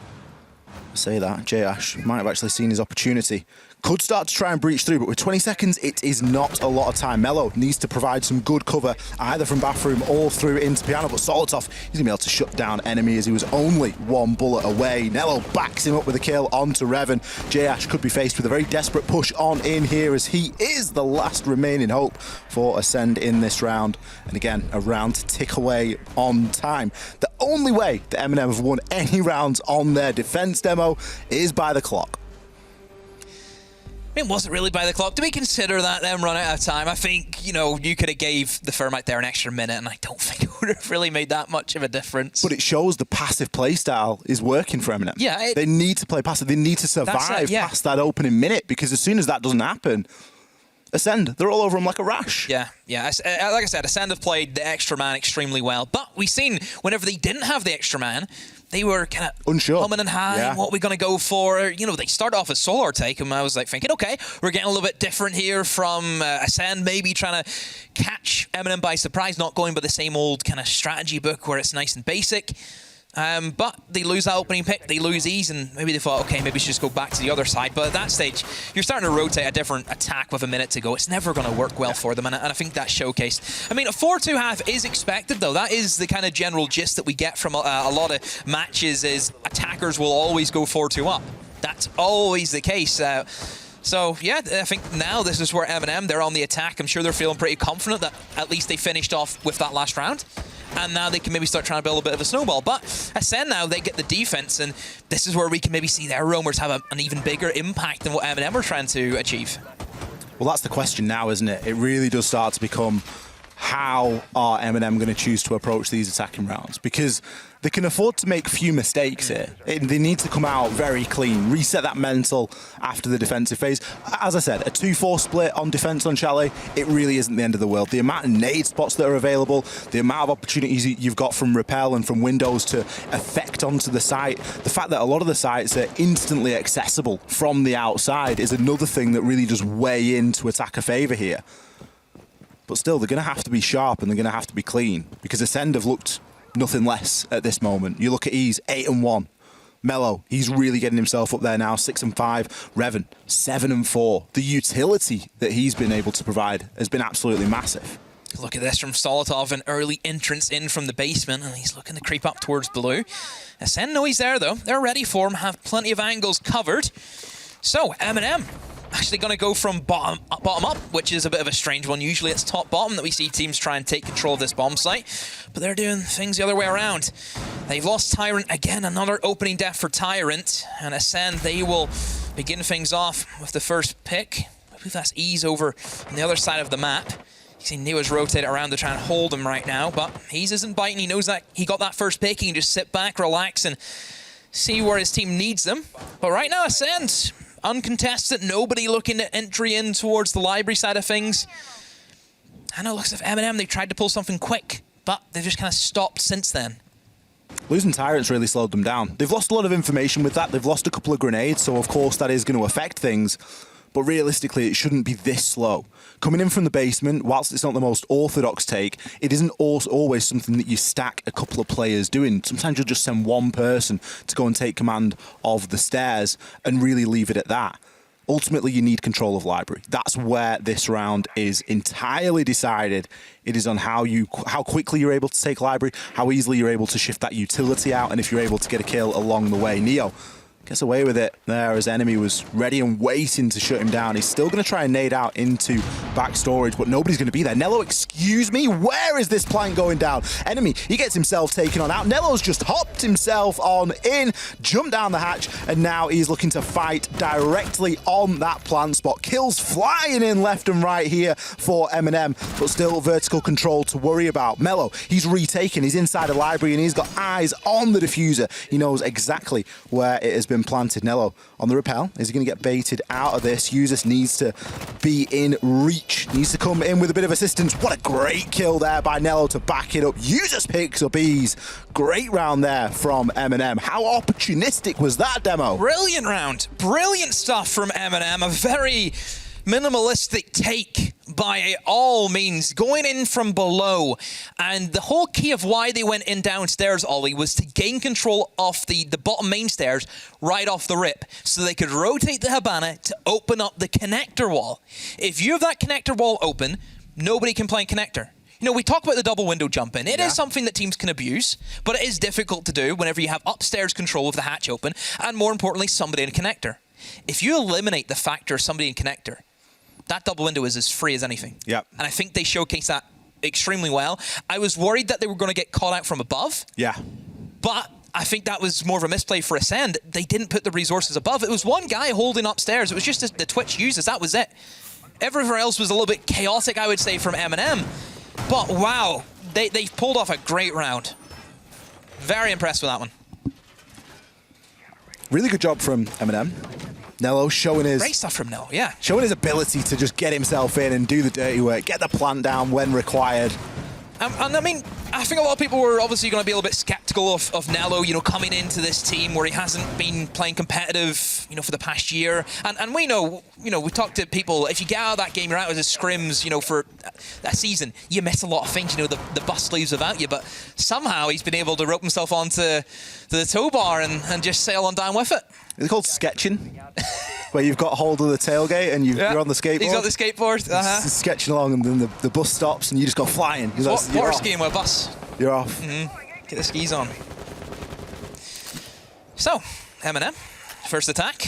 I say that, J-Ash might have actually seen his opportunity. Could start to try and breach through, but with 20 seconds, it is not a lot of time. Melo needs to provide some good cover, either from bathroom or through into piano, but Solotov, he's going to be able to shut down enemy as he was only one bullet away. Nello backs him up with a kill onto Revan. J-Ash could be faced with a very desperate push on in here as he is the last remaining hope for Acend in this round. And again, a round to tick away on time. The only way that MNM have won any rounds on their defense demo is by the clock. It wasn't really by the clock. Do we consider that them run out of time? I think, you know, you could have gave the firm out there an extra minute, and I don't think it would have really made that much of a difference. But it shows the passive play style is working for MNM. Yeah. They need to play passive. They need to survive past that opening minute, because as soon as that doesn't happen, Acend, they're all over him like a rash. Yeah. Like I said, Acend have played the extra man extremely well, but we've seen whenever they didn't have the extra man, they were kind of unsure, humming and hawing. What are we going to go for? You know, they start off as Solar Take, and I was like thinking, okay, we're getting a little bit different here from Acend, maybe trying to catch MNM by surprise, not going by the same old kind of strategy book where it's nice and basic. But they lose that opening pick, they lose ease, and maybe they thought, okay, maybe we should just go back to the other side. But at that stage, you're starting to rotate a different attack with a minute to go. It's never going to work well for them, and I think that's showcased. I mean, a 4-2 half is expected, though. That is the kind of general gist that we get from a lot of matches, is attackers will always go 4-2 up. That's always the case. So, yeah, I think now this is where MNM, they're on the attack. I'm sure they're feeling pretty confident that at least they finished off with that last round. And now they can maybe start trying to build a bit of a snowball. But Acend now, they get the defense, and this is where we can maybe see their roamers have an even bigger impact than what MNM are trying to achieve. Well, that's the question now, isn't it? It really does start to become, how are MNM going to choose to approach these attacking rounds? Because they can afford to make few mistakes here. They need to come out very clean, reset that mental after the defensive phase. As I said, a 2-4 split on defense on Chalet, it really isn't the end of the world. The amount of nade spots that are available, the amount of opportunities you've got from Repel and from Windows to affect onto the site, the fact that a lot of the sites are instantly accessible from the outside is another thing that really does weigh into attacker favor here. But still, they're going to have to be sharp and they're going to have to be clean, because Acend have looked nothing less at this moment. You look at Ease, 8-1. Melo, he's really getting himself up there now, 6-5. Revan, 7-4. The utility that he's been able to provide has been absolutely massive. Look at this from Solotov, an early entrance in from the basement, and he's looking to creep up towards blue. Acend know he's there, though. They're ready for him, have plenty of angles covered. So, MNM actually going to go from bottom up, which is a bit of a strange one. Usually it's top bottom that we see teams try and take control of this bomb site, but they're doing things the other way around. They've lost Tyrant again, another opening death for Tyrant, and Acend, they will begin things off with the first pick. I believe that's Ease over on the other side of the map. You see Neo's rotate around to try and hold him right now, but Ease isn't biting. He knows that he got that first pick. He can just sit back, relax, and see where his team needs them. But right now, Acend, uncontested, nobody looking at entry in towards the library side of things. And it looks like MNM, they tried to pull something quick, but they've just kind of stopped since then. Losing Tyrant's really slowed them down. They've lost a lot of information with that. They've lost a couple of grenades, so of course that is going to affect things. But realistically, it shouldn't be this slow. Coming in from the basement, whilst it's not the most orthodox take, it isn't always something that you stack a couple of players doing. Sometimes you'll just send one person to go and take command of the stairs and really leave it at that. Ultimately, you need control of library. That's where this round is entirely decided. It is on how quickly you're able to take library, how easily you're able to shift that utility out, and if you're able to get a kill along the way. Neo gets away with it there as enemy was ready and waiting to shut him down. He's still going to try and nade out into back storage, but nobody's going to be there. Nello, excuse me, where is this plank going down? Enemy, he gets himself taken on out. Nello's just hopped himself on in, jumped down the hatch, and now he's looking to fight directly on that plant spot. Kills flying in left and right here for MNM, but still vertical control to worry about. Mello, he's retaken, he's inside the library, and he's got eyes on the diffuser. He knows exactly where it has been planted. Nello on the repel. Is he going to get baited out of this? Usus needs to be in reach. Needs to come in with a bit of assistance. What a great kill there by Nello to back it up. Usus picks up Ease. Great round there from MNM. How opportunistic was that demo? Brilliant round. Brilliant stuff from MNM. A very minimalistic take by all means, going in from below. And the whole key of why they went in downstairs, Ollie, was to gain control of the bottom main stairs right off the rip, so they could rotate the Habana to open up the connector wall. If you have that connector wall open, nobody can play connector. You know, we talk about the double window jump in. It is something that teams can abuse, but it is difficult to do whenever you have upstairs control of the hatch open, and more importantly, somebody in a connector. If you eliminate the factor of somebody in connector, that double window is as free as anything. Yep. And I think they showcased that extremely well. I was worried that they were going to get caught out from above. Yeah. But I think that was more of a misplay for Acend. They didn't put the resources above. It was one guy holding upstairs. It was just the Twitch users. That was it. Everywhere else was a little bit chaotic, I would say, from MNM. But wow, they pulled off a great round. Very impressed with that one. Really good job from MNM. Nello showing his... Great stuff from Nello, yeah. Showing his ability to just get himself in and do the dirty work, get the plant down when required. And I mean, I think a lot of people were obviously going to be a little bit skeptical of Nello, you know, coming into this team where he hasn't been playing competitive, you know, for the past year. And we know, you know, we talked to people, if you get out of that game, you're out of the scrims, you know, for that season, you miss a lot of things, you know, the bus leaves without you. But somehow he's been able to rope himself onto the tow bar and just sail on down with it. It's called sketching, where you've got hold of the tailgate and you're on the skateboard. He's got the skateboard. Sketching along, and then the bus stops and you just go flying. Water skiing with a bus. You're off. Get the skis on. So, MNM, first attack.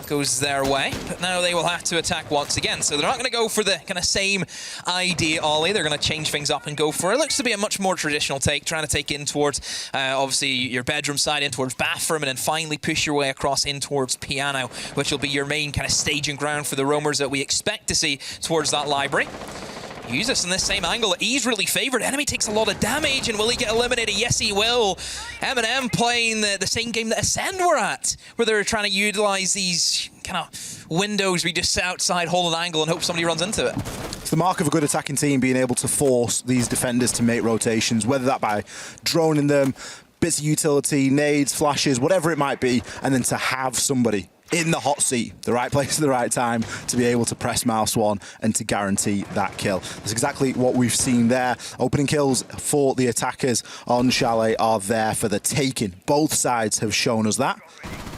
Goes their way, but now they will have to attack once again. So they're not going to go for the kind of same idea, Ollie. They're going to change things up and go for it. Looks to be a much more traditional take, trying to take in towards, obviously, your bedroom side, in towards bathroom, and then finally push your way across in towards piano, which will be your main kind of staging ground for the roamers that we expect to see towards that library. Use this in this same angle. He's really favored. Enemy takes a lot of damage, and will he get eliminated? Yes, he will. MNM playing the same game that Acend were at, where they're trying to utilize these kind of windows we just sit outside, hold an angle, and hope somebody runs into it. It's the mark of a good attacking team, being able to force these defenders to make rotations, whether that by droning them, bits of utility, nades, flashes, whatever it might be, and then to have somebody in the hot seat, the right place at the right time, to be able to press mouse one and to guarantee that kill. That's exactly what we've seen there. Opening kills for the attackers on Chalet are there for the taking. Both sides have shown us that.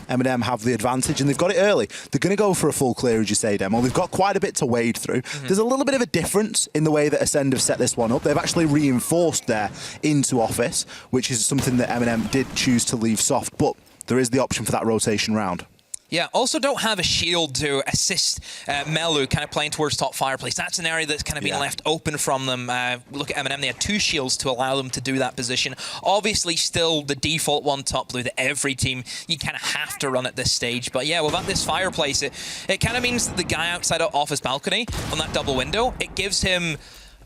MNM have the advantage, and they've got it early. They're going to go for a full clear, as you say, Demo. They've got quite a bit to wade through. There's a little bit of a difference in the way that Acend have set this one up. They've actually reinforced their into office, which is something that MNM did choose to leave soft, but there is the option for that rotation round. Yeah, also don't have a shield to assist Melu kind of playing towards top fireplace. That's an area that's kind of been left open from them. Look at MNM, they had 2 shields to allow them to do that position. Obviously still the default one top blue that every team, you kind of have to run at this stage. But yeah, without this fireplace, it kind of means that the guy outside off his balcony on that double window, it gives him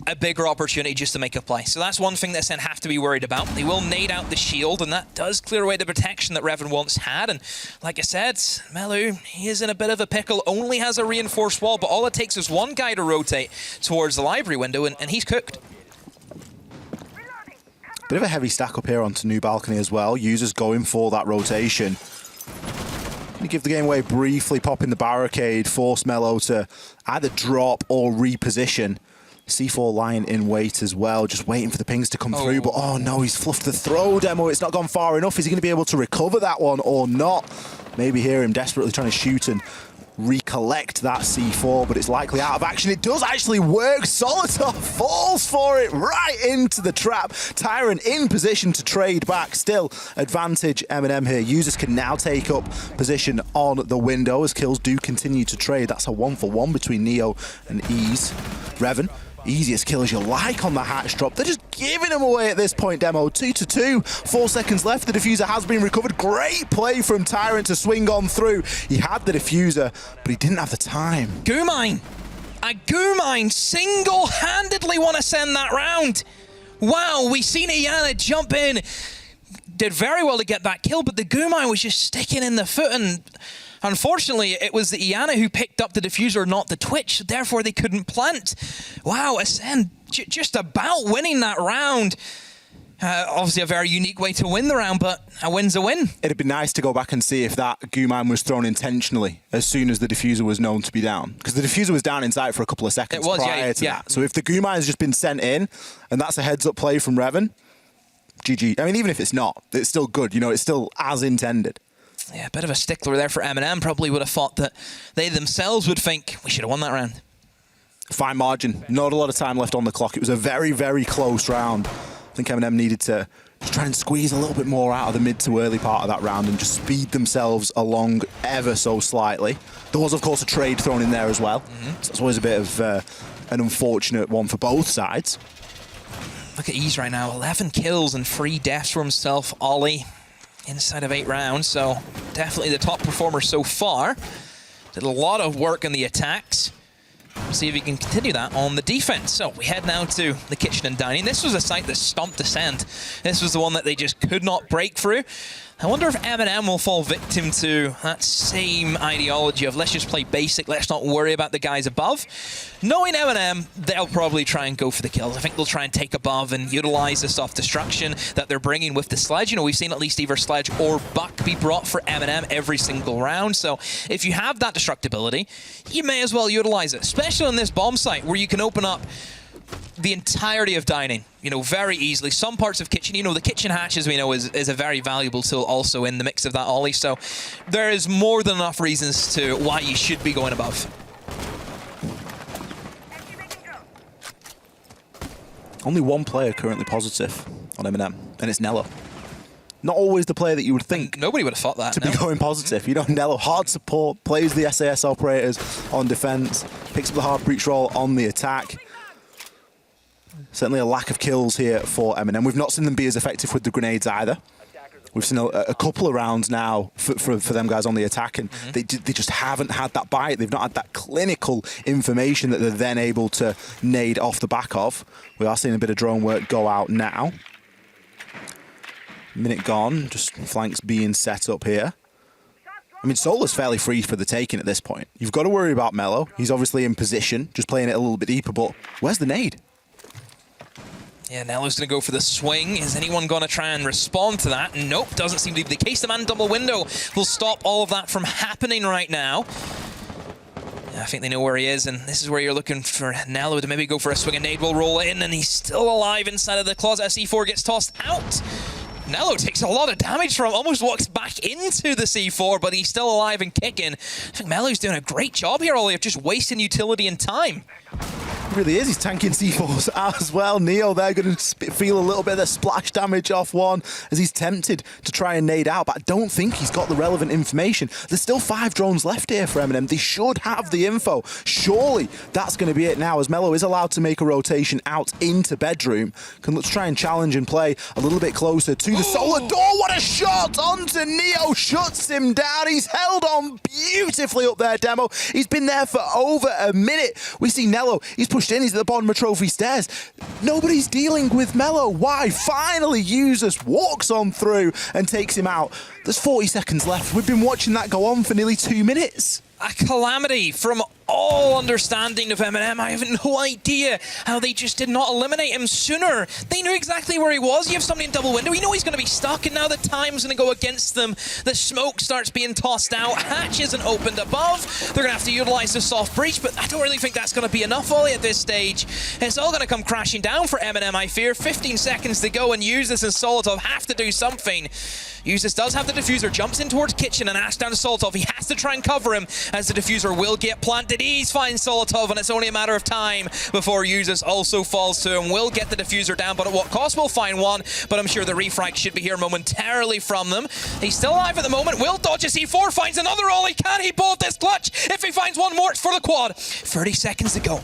a bigger opportunity just to make a play. So that's one thing that Acend have to be worried about. They will nade out the shield, and that does clear away the protection that Revan once had. And like I said, Melu, he is in a bit of a pickle, only has a reinforced wall, but all it takes is one guy to rotate towards the library window, and he's cooked. Bit of a heavy stack up here onto new balcony as well. Users going for that rotation. You give the game away briefly, popping the barricade, force Melo to either drop or reposition. C4 lying in wait as well, just waiting for the pings to come through. But oh no, he's fluffed the throw, Demo. It's not gone far enough. Is he going to be able to recover that one or not? Maybe hear him desperately trying to shoot and recollect that C4, but it's likely out of action. It does actually work. Solitaire falls for it right into the trap. Tyrant in position to trade back. Still advantage MNM here. Users can now take up position on the window as kills do continue to trade. That's a 1-for-1 between Neo and Ease. Revan, easiest kill as you like on the hatch drop. They're just giving him away at this point, Demo. 2-2, 4 seconds left. The diffuser has been recovered. Great play from Tyrant to swing on through. He had the diffuser, but he didn't have the time. Gumine! A Gumine single-handedly want to send that round. Wow, we seen Iana jump in. Did very well to get that kill, but the Gumine was just sticking in the foot, and unfortunately, it was the Iana who picked up the diffuser, not the Twitch, therefore they couldn't plant. Wow, Acend just about winning that round. Obviously a very unique way to win the round, but a win's a win. It'd be nice to go back and see if that Goo was thrown intentionally as soon as the diffuser was known to be down. Because the diffuser was down in sight for a couple of seconds prior to that. So if the Goo has just been sent in, and that's a heads-up play from Revan, GG. I mean, even if it's not, it's still good. You know, it's still as intended. Yeah, a bit of a stickler there for MNM. Probably would have thought that they themselves would think, we should have won that round. Fine margin. Not a lot of time left on the clock. It was a very, very close round. I think MNM needed to just try and squeeze a little bit more out of the mid to early part of that round and just speed themselves along ever so slightly. There was, of course, a trade thrown in there as well. So that's always a bit of an unfortunate one for both sides. Look at Ease right now. 11 kills and 3 deaths for himself, Ollie, inside of 8 rounds. So definitely the top performer so far. Did a lot of work on the attacks. See if he can continue that on the defense. So we head now to the kitchen and dining. This was a site that stomped Acend. This was the one that they just could not break through. I wonder if MNM will fall victim to that same ideology of let's just play basic, let's not worry about the guys above. Knowing MNM, they'll probably try and go for the kills. I think they'll try and take above and utilize the soft destruction that they're bringing with the sledge. You know, we've seen at least either sledge or buck be brought for MNM every single round. So if you have that destructibility, you may as well utilize it, especially on this bomb site where you can open up the entirety of dining, you know, very easily. Some parts of kitchen, you know, the kitchen hatch, as we know, is a very valuable tool also in the mix of that Ollie. So there is more than enough reasons to why you should be going above. Only one player currently positive on MNM, and it's Nello. Not always the player that you would think. Nobody would have thought that. To be going positive. You know, Nello, hard support, plays the SAS operators on defense, picks up the hard breach roll on the attack. Certainly a lack of kills here for MNM. We've not seen them be as effective with the grenades either. We've seen a couple of rounds now for them guys on the attack, and they just haven't had that bite. They've not had that clinical information that they're then able to nade off the back of. We are seeing a bit of drone work go out now. Minute gone, just flanks being set up here. I mean, Solar's fairly free for the taking at this point. You've got to worry about Mello. He's obviously in position, just playing it a little bit deeper, but where's the nade? Yeah, Nello's going to go for the swing. Is anyone going to try and respond to that? Nope, doesn't seem to be the case. The man double window will stop all of that from happening right now. Yeah, I think they know where he is, and this is where you're looking for Nello to maybe go for a swing. A nade will roll in, and he's still alive inside of the closet. C4 gets tossed out. Nello takes a lot of damage from, almost walks back into the C4, but he's still alive and kicking. I think Mello's doing a great job here, Ollie, of just wasting utility and time. He really is. He's tanking C4s as well. Neo, they're going to feel a little bit of the splash damage off one as he's tempted to try and nade out, but I don't think he's got the relevant information. There's still 5 drones left here for MNM. They should have the info. Surely that's going to be it now, as Mello is allowed to make a rotation out into bedroom. Let's try and challenge and play a little bit closer to the solar door. What a shot onto Neo. Shuts him down. He's held on beautifully up there, Demo. He's been there for over a minute. We see Nello. He's pushed in. He's at the bottom of trophy stairs. Nobody's dealing with Mello. Why? Finally, Users walks on through and takes him out. There's 40 seconds left. We've been watching that go on for nearly 2 minutes. A calamity from all understanding of MNM. I have no idea how they just did not eliminate him sooner. They knew exactly where he was. You have somebody in double window. You know he's going to be stuck, and now the time's going to go against them. The smoke starts being tossed out. Hatch isn't opened above. They're going to have to utilize the soft breach, but I don't really think that's going to be enough, Ollie, at this stage. It's all going to come crashing down for MNM, I fear. 15 seconds to go, and Users and Solotov have to do something. Users does have the diffuser, jumps in towards kitchen and asks down to Solotov. He has to try and cover him as the diffuser will get planted. He's finds Solotov, and it's only a matter of time before Users also falls to him. Will get the diffuser down, but at what cost? We'll find one, but I'm sure the refrag should be here momentarily from them. He's still alive at the moment. Will dodge a C4, finds another Ollie. Can he bolt this clutch? If he finds one more, it's for the quad. 30 seconds to go.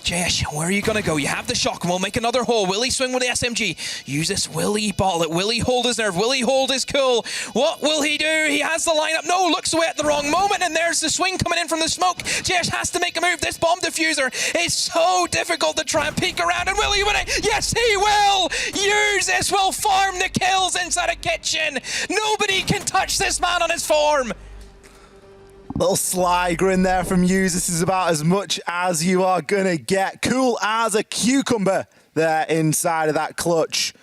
Jayesh, where are you going to go? You have the shock, and we'll make another hole. Will he swing with the SMG? Use this. Will he bottle it? Will he hold his nerve? Will he hold his cool? What will he do? He has the lineup. No, looks away at the wrong moment, and there's the swing coming in from the smoke. Jayesh has to make a move. This bomb diffuser is so difficult to try and peek around, and will he win it? Yes, he will! Use this will farm the kills inside a kitchen. Nobody can touch this man on his form. Little sly grin there from Hughes. This is about as much as you are gonna get. Cool as a cucumber there inside of that clutch.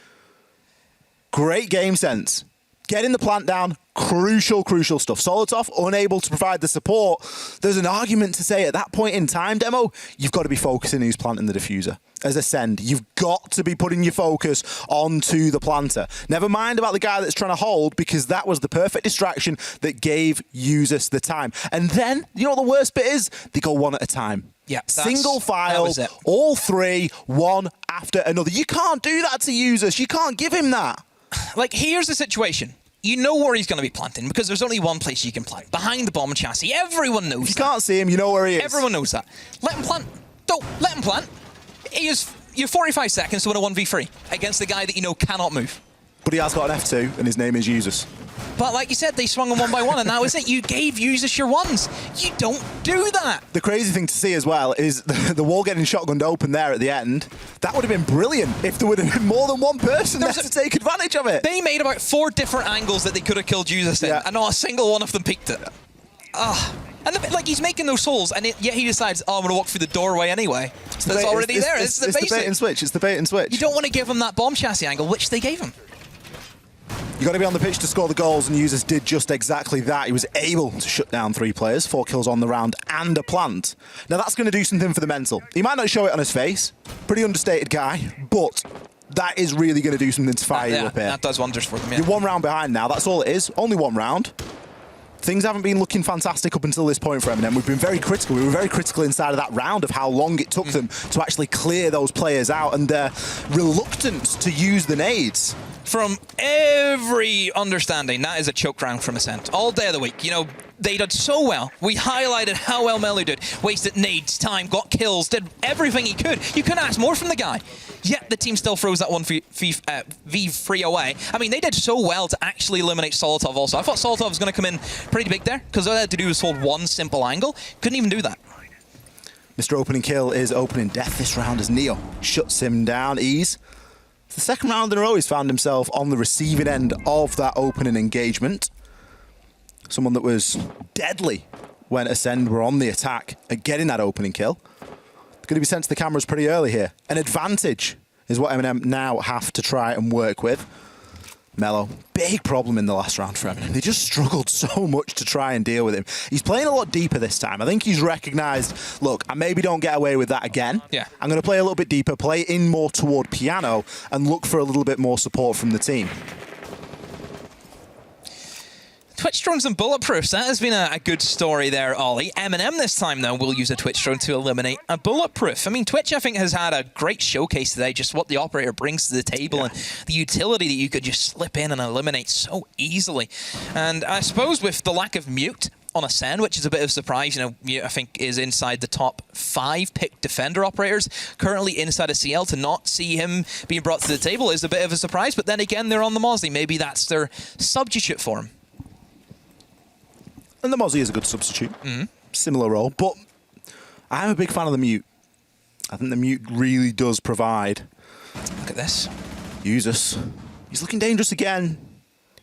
Great game sense. Getting the plant down, crucial stuff. Solotov, unable to provide the support. There's an argument to say at that point in time, Demo, you've got to be focusing who's planting the diffuser. As Acend, you've got to be putting your focus onto the planter. Never mind about the guy that's trying to hold, because that was the perfect distraction that gave users the time. And then, you know what the worst bit is? They go one at a time. Yeah, single file, all three, one after another. You can't do that to users. You can't give him that. Like, here's the situation. You know where he's going to be planting, because there's only one place you can plant. Behind the bomb chassis. Everyone knows that. If you can't see him, you know where he is. Everyone knows that. Let him plant. Don't. Let him plant. You have 45 seconds to win a 1v3 against the guy that you know cannot move. But he has got an F2, and his name is Users. But like you said, they swung him one by one, and that was it. You gave Users your ones. You don't do that. The crazy thing to see as well is the wall getting shotgunned open there at the end. That would have been brilliant if there would have been more than one person there to take advantage of it. They made about 4 different angles that they could have killed Users in, and not a single one of them peeked it. And like, he's making those souls, and yet he decides, oh, I'm going to walk through the doorway anyway. So it's already there. It's the basic. It's the bait and switch. It's the bait and switch. You don't want to give him that bomb chassis angle, which they gave him. You've got to be on the pitch to score the goals, and Users did just exactly that. He was able to shut down 3 players, 4 kills on the round, and a plant. Now, that's going to do something for the mental. He might not show it on his face. Pretty understated guy, but that is really going to do something to fire you up here. That does wonders for them, yeah. You're 1 round behind now. That's all it is. Only 1 round. Things haven't been looking fantastic up until this point for MNM. We've been very critical. We were very critical inside of that round of how long it took them to actually clear those players out, and their reluctance to use the nades. From every understanding, that is a choke round from Acend. All day of the week, you know, they did so well. We highlighted how well Melu did. Wasted nades, time, got kills, did everything he could. You couldn't ask more from the guy. Yet the team still throws that one V3 away. I mean, they did so well to actually eliminate Solotov also. I thought Solotov was going to come in pretty big there, because all they had to do was hold one simple angle. Couldn't even do that. Mr. Opening Kill is opening death this round as Neo shuts him down. Ease. It's the second round in a row he's found himself on the receiving end of that opening engagement. Someone that was deadly when Acend were on the attack at getting that opening kill. Going to be sent to the cameras pretty early here. An advantage is what MNM now have to try and work with. Melo, big problem in the last round for MNM. They just struggled so much to try and deal with him. He's playing a lot deeper this time. I think he's recognised, look, I maybe don't get away with that again. Yeah. I'm going to play a little bit deeper, play in more toward piano, and look for a little bit more support from the team. Twitch drones and bulletproofs. That has been a good story there, Ollie. MNM this time, though, will use a Twitch drone to eliminate a bulletproof. I mean, Twitch, I think, has had a great showcase today, just what the operator brings to the table and the utility that you could just slip in and eliminate so easily. And I suppose with the lack of mute on Acend, which is a bit of a surprise, you know, mute, I think, is inside the top 5 picked defender operators, currently inside of CL. To not see him being brought to the table is a bit of a surprise, but then again, they're on the Mosley. Maybe that's their substitute for him. And the Mozzie is a good substitute. Similar role. But I'm a big fan of the mute. I think the mute really does provide. Look at this. Users. He's looking dangerous again.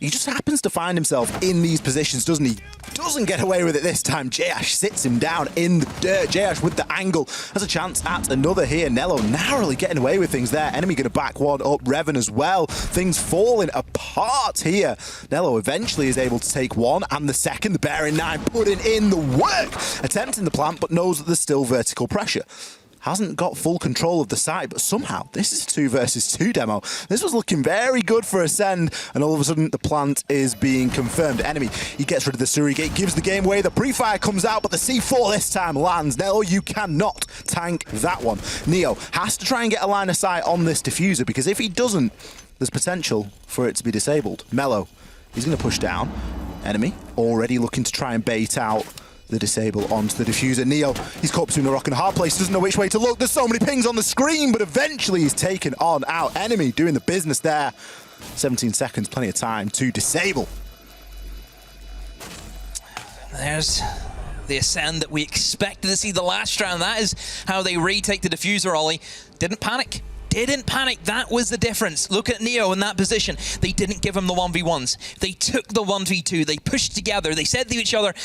He just happens to find himself in these positions, doesn't he? Doesn't get away with it this time. Jayash sits him down in the dirt. Jayash with the angle has a chance at another here. Nello narrowly getting away with things there. Enemy going to back one up. Revan as well. Things falling apart here. Nello eventually is able to take one and the second. The Bearing 9 putting in the work. Attempting the plant, but knows that there's still vertical pressure. Hasn't got full control of the site, but somehow this is 2 versus 2 demo. This was looking very good for Acend, and all of a sudden the plant is being confirmed. Enemy, he gets rid of the Surrogate, gives the game away. The pre-fire comes out, but the C4 this time lands. Now you cannot tank that one. Neo has to try and get a line of sight on this diffuser, because if he doesn't, there's potential for it to be disabled. Melo, he's going to push down. Enemy already looking to try and bait out the disable onto the diffuser. Neo, he's caught between a rock and a hard place, doesn't know which way to look. There's so many pings on the screen, but eventually he's taken on out. Enemy doing the business there. 17 seconds, plenty of time to disable. There's the Acend that we expected to see the last round. That is how they retake the diffuser, Ollie. Didn't panic. Didn't panic. That was the difference. Look at Neo in that position. They didn't give him the 1v1s. They took the 1v2. They pushed together. They said to each other,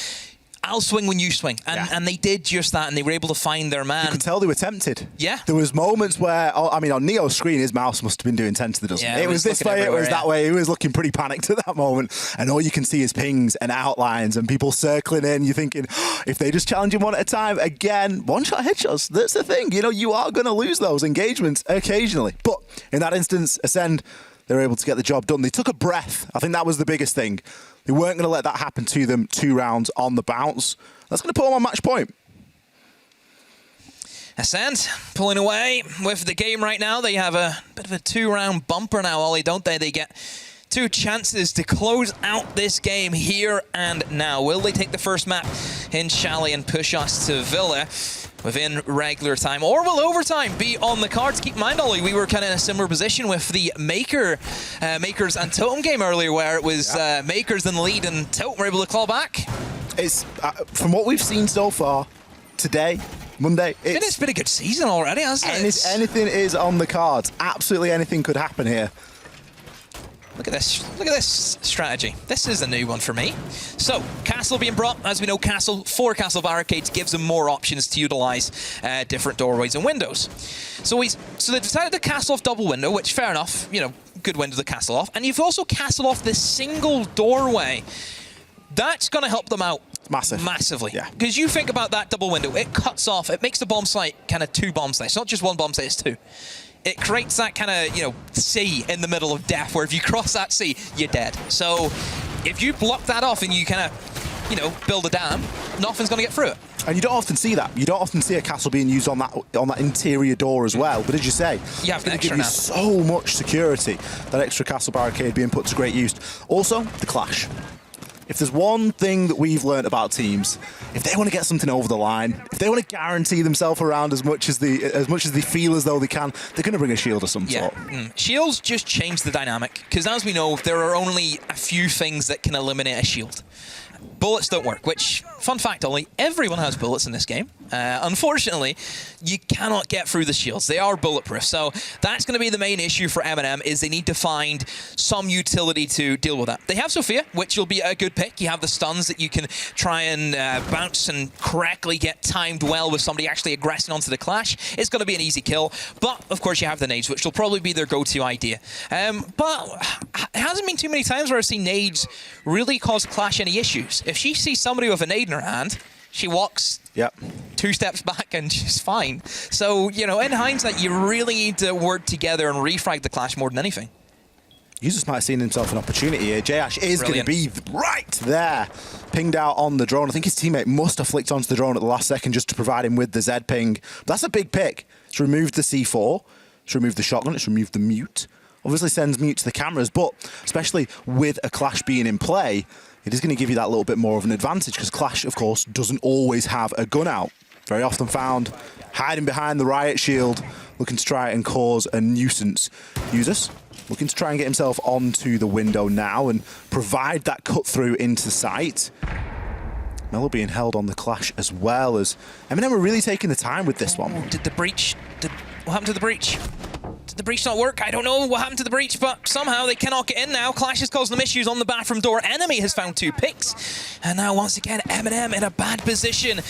I'll swing when you swing. And they did just that, and they were able to find their man. You could tell they were tempted. Yeah. There was moments where, I mean, on Neo's screen, his mouse must have been doing 10 to the dozen. Yeah, it was this way, it was that way. He was looking pretty panicked at that moment. And all you can see is pings and outlines and people circling in. You're thinking, if they just challenge him one at a time, again, one-shot headshots, that's the thing. You know, you are going to lose those engagements occasionally. But in that instance, Acend, they were able to get the job done. They took a breath. I think that was the biggest thing. They weren't going to let that happen to them 2 rounds on the bounce. That's going to put them on match point. Acend pulling away with the game right now. They have a bit of a 2-round bumper now, Ollie, don't they? They get 2 chances to close out this game here and now. Will they take the first map in Chalet and push us to Villa within regular time, or will overtime be on the cards? Keep in mind, Ollie, we were kind of in a similar position with the Makers and Totem game earlier, where it was Makers in the lead and Totem were able to claw back. It's from what we've seen so far today, Monday. It's been a good season already, hasn't it? Anything is on the cards. Absolutely anything could happen here. Look at this. Look at this strategy. This is a new one for me. So, Castle being brought. As we know, 4 Castle barricades gives them more options to utilize different doorways and windows. So they decided to castle off double window, which, fair enough, you know, good window to castle off. And you've also castled off this single doorway. That's going to help them out. Massively. Yeah. Because you think about that double window, it cuts off, it makes the bomb site kind of 2 bomb sites. It's not just 1 bomb site, it's 2. It creates that kind of, you know, sea in the middle of death, where if you cross that sea, you're dead. So if you block that off and you kind of, you know, build a dam, nothing's going to get through it. And you don't often see that. You don't often see a castle being used on that interior door as well. But as you say, it's going to give you so much security. That extra castle barricade being put to great use. Also, the clash. If there's one thing that we've learned about teams, if they want to get something over the line, if they want to guarantee themselves around as much as they feel as though they can, they're going to bring a shield of some sort. Shields just change the dynamic, because as we know, there are only a few things that can eliminate a shield. Bullets don't work, which, fun fact, Ollie, everyone has bullets in this game. Unfortunately, you cannot get through the shields. They are bulletproof. So that's going to be the main issue for MNM, is they need to find some utility to deal with that. They have Sophia, which will be a good pick. You have the stuns that you can try and bounce and correctly get timed well with somebody actually aggressing onto the clash. It's going to be an easy kill. But, of course, you have the nades, which will probably be their go-to idea. But it hasn't been too many times where I've seen nades really cause clash any issues. If she sees somebody with a nade in her hand, she walks 2 steps back and she's fine. So, you know, in hindsight, you really need to work together and refrag the clash more than anything. Users might have seen himself an opportunity here. J-Ash is going to be right there, pinged out on the drone. I think his teammate must have flicked onto the drone at the last second just to provide him with the Z ping. But that's a big pick. It's removed the C4, it's removed the shotgun, it's removed the mute. Obviously sends mute to the cameras, but especially with a clash being in play, it is going to give you that little bit more of an advantage, because Clash, of course, doesn't always have a gun out. Very often found hiding behind the riot shield, looking to try and cause a nuisance. Users looking to try and get himself onto the window now and provide that cut through into sight. Mello being held on the Clash as well, as MNM are really taking the time with this one. Did the breach... What happened to the breach? Did the breach not work? I don't know what happened to the breach, but somehow they cannot get in now. Clash is causing them issues on the bathroom door. Enemy has found 2 picks. And now, once again, MNM in a bad position.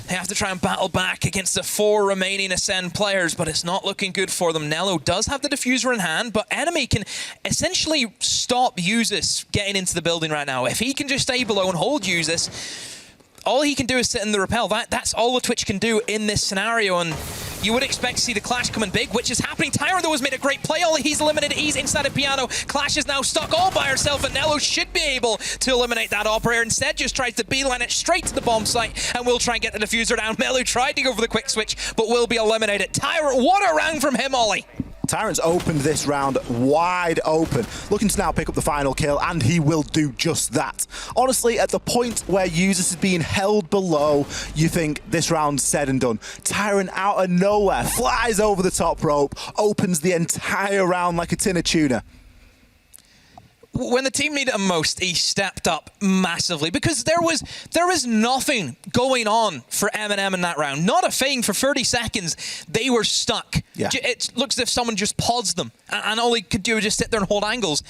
They have to try and battle back against the 4 remaining Acend players, but it's not looking good for them. Nello does have the diffuser in hand, but Enemy can essentially stop Usus getting into the building right now. If he can just stay below and hold Usus, all he can do is sit in the rappel. That's all the Twitch can do in this scenario, and you would expect to see the Clash coming big, which is happening. Tyrant, though, has made a great play. Ollie, he's eliminated. He's inside a piano. Clash is now stuck all by herself, and Nello should be able to eliminate that operator. Instead, just tries to beeline it straight to the bomb site, and will try and get the diffuser down. Mello tried to go for the quick switch, but will be eliminated. Tyrant, what a round from him, Ollie. Tyrant's opened this round wide open, looking to now pick up the final kill, and he will do just that. Honestly, at the point where Usus is being held below, you think this round's said and done. Tyrant out of nowhere flies over the top rope, opens the entire round like a tin of tuna. When the team needed him most, he stepped up massively, because there was nothing going on for MNM in that round. Not a thing. For 30 seconds, they were stuck. Yeah. It looks as if someone just paused them, and all he could do was just sit there and hold angles.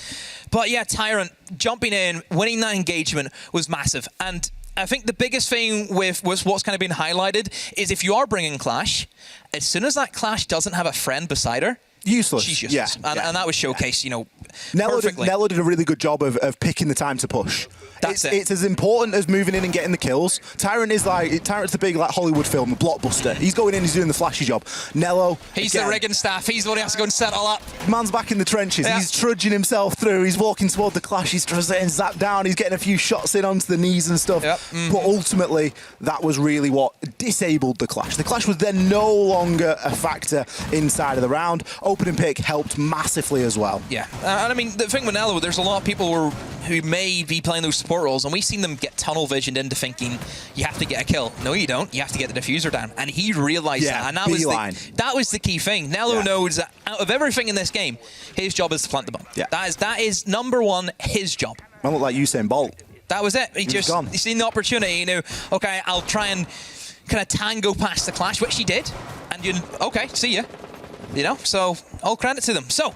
But yeah, Tyrant jumping in, winning that engagement was massive. And I think the biggest thing with what's kind of been highlighted is if you are bringing Clash, as soon as that Clash doesn't have a friend beside her, useless. She's useless. And that was showcased, you know, perfectly. Nello did a really good job of picking the time to push. It's as important as moving in and getting the kills. Tyrant's the big like Hollywood film, the blockbuster. He's going in, he's doing the flashy job. Nello, he's the rigging staff. He's the one who has to go and set all up. Man's back in the trenches. Yeah. He's trudging himself through. He's walking toward the Clash. He's getting zapped down. He's getting a few shots in onto the knees and stuff. Yep. But ultimately, that was really what disabled the Clash. The Clash was then no longer a factor inside of the round. Opening pick helped massively as well. Yeah, and I mean, the thing with Nello, there's a lot of people who may be playing those support roles, and we've seen them get tunnel visioned into thinking you have to get a kill. No, you don't. You have to get the diffuser down. And he realized that. And that was the key thing. Nello knows that out of everything in this game, his job is to plant the bomb. Yeah. That is number one, his job. Man looked like Usain Bolt. That was it. He seen the opportunity, you know, okay, I'll try and kind of tango past the Clash, which he did. And okay, see ya. You know, so all credit to them. So,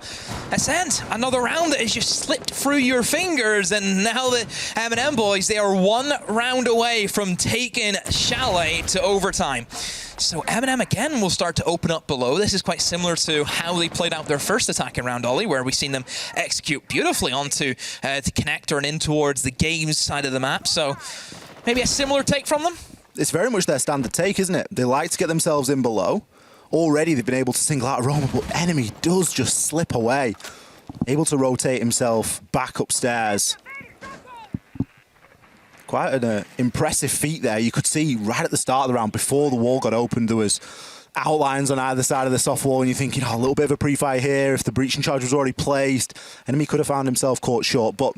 Acend, another round that has just slipped through your fingers, and now the MNM boys, they are one round away from taking Chalet to overtime. So MNM again will start to open up below. This is quite similar to how they played out their first attacking round, Ollie, where we've seen them execute beautifully onto the connector and in towards the games side of the map. So maybe a similar take from them? It's very much their standard take, isn't it? They like to get themselves in below. Already they've been able to single out Roma, but enemy does just slip away. Able to rotate himself back upstairs. Quite an impressive feat there. You could see right at the start of the round, before the wall got opened, there was outlines on either side of the soft wall, and you're thinking, oh, a little bit of a pre-fire here. If the breaching charge was already placed, enemy could have found himself caught short, but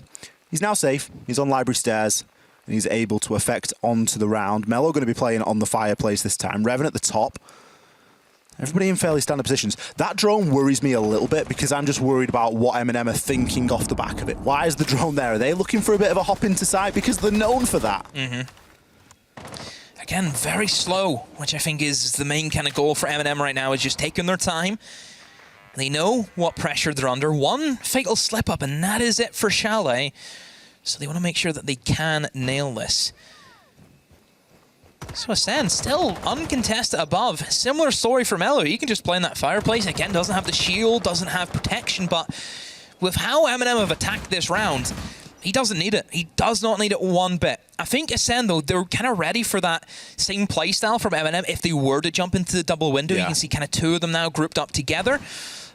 he's now safe. He's on library stairs, and he's able to effect onto the round. Mello going to be playing on the fireplace this time. Revan at the top. Everybody in fairly standard positions. That drone worries me a little bit because I'm just worried about what MNM are thinking off the back of it. Why is the drone there? Are they looking for a bit of a hop into sight? Because they're known for that. Again, very slow, which I think is the main kind of goal for MNM right now, is just taking their time. They know what pressure they're under. One fatal slip up, and that is it for Chalet. So they want to make sure that they can nail this. So Acend still uncontested above. Similar story for Mello. He can just play in that fireplace. Again, doesn't have the shield, doesn't have protection, but with how MNM have attacked this round, he doesn't need it. He does not need it one bit. I think Acend, though, they're kind of ready for that same playstyle from MNM if they were to jump into the double window. You can see kind of two of them now grouped up together.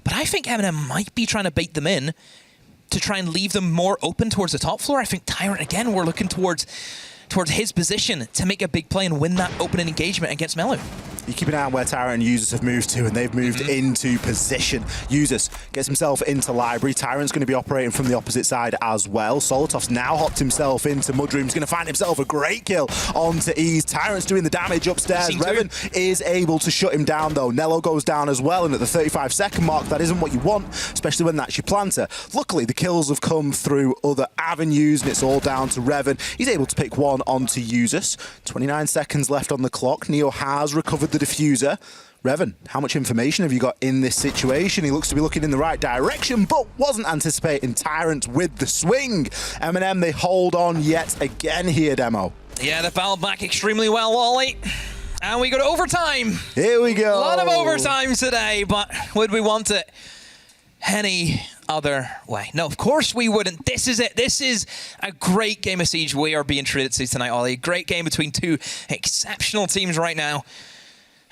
But I think MNM might be trying to bait them in to try and leave them more open towards the top floor. I think Tyrant, again, we're looking towards his position to make a big play and win that opening engagement against Mello. You keep an eye on where Tyrant and Users have moved to, and they've moved into position. Users gets himself into library. Tyrant's going to be operating from the opposite side as well. Solotov's now hopped himself into Mudroom. He's going to find himself a great kill onto Ease. Tyrant's doing the damage upstairs. Revan is able to shut him down, though. Nello goes down as well, and at the 35-second mark, that isn't what you want, especially when that's your planter. Luckily, the kills have come through other avenues, and it's all down to Revan. He's able to pick one onto Users. 29 seconds left on the clock. Neo has recovered the diffuser. Revan, how much information have you got in this situation? He looks to be looking in the right direction, but wasn't anticipating Tyrant with the swing. MNM, they hold on yet again here, Demo. Yeah, they battled back extremely well, Ollie. And we go to overtime. Here we go. A lot of overtime today, but would we want it any other way? No, of course we wouldn't. This is it. This is a great game of Siege we are being treated to tonight, Ollie. A great game between two exceptional teams right now.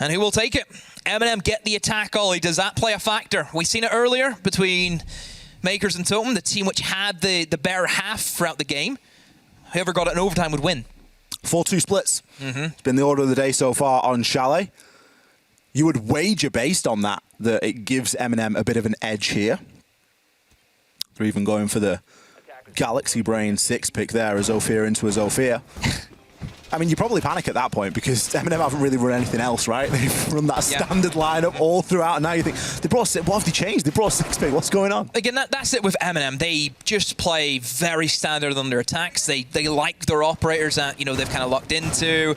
And who will take it? MNM get the attack, Ollie. Does that play a factor? We've seen it earlier between Makers and Totem, the team which had the better half throughout the game. Whoever got it in overtime would win. 4-2 splits. It's been the order of the day so far on Chalet. You would wager based on that it gives MNM a bit of an edge here. They're even going for the Galaxy Brain 6 pick there, a Zofia into a Zofia. I mean, you probably panic at that point because MNM haven't really run anything else, right? They've run that standard lineup all throughout, and now you think, what have they changed? They brought 6 pick. What's going on? Again, that's it with MNM. They just play very standard on their attacks. They like their operators that, they've kind of locked into.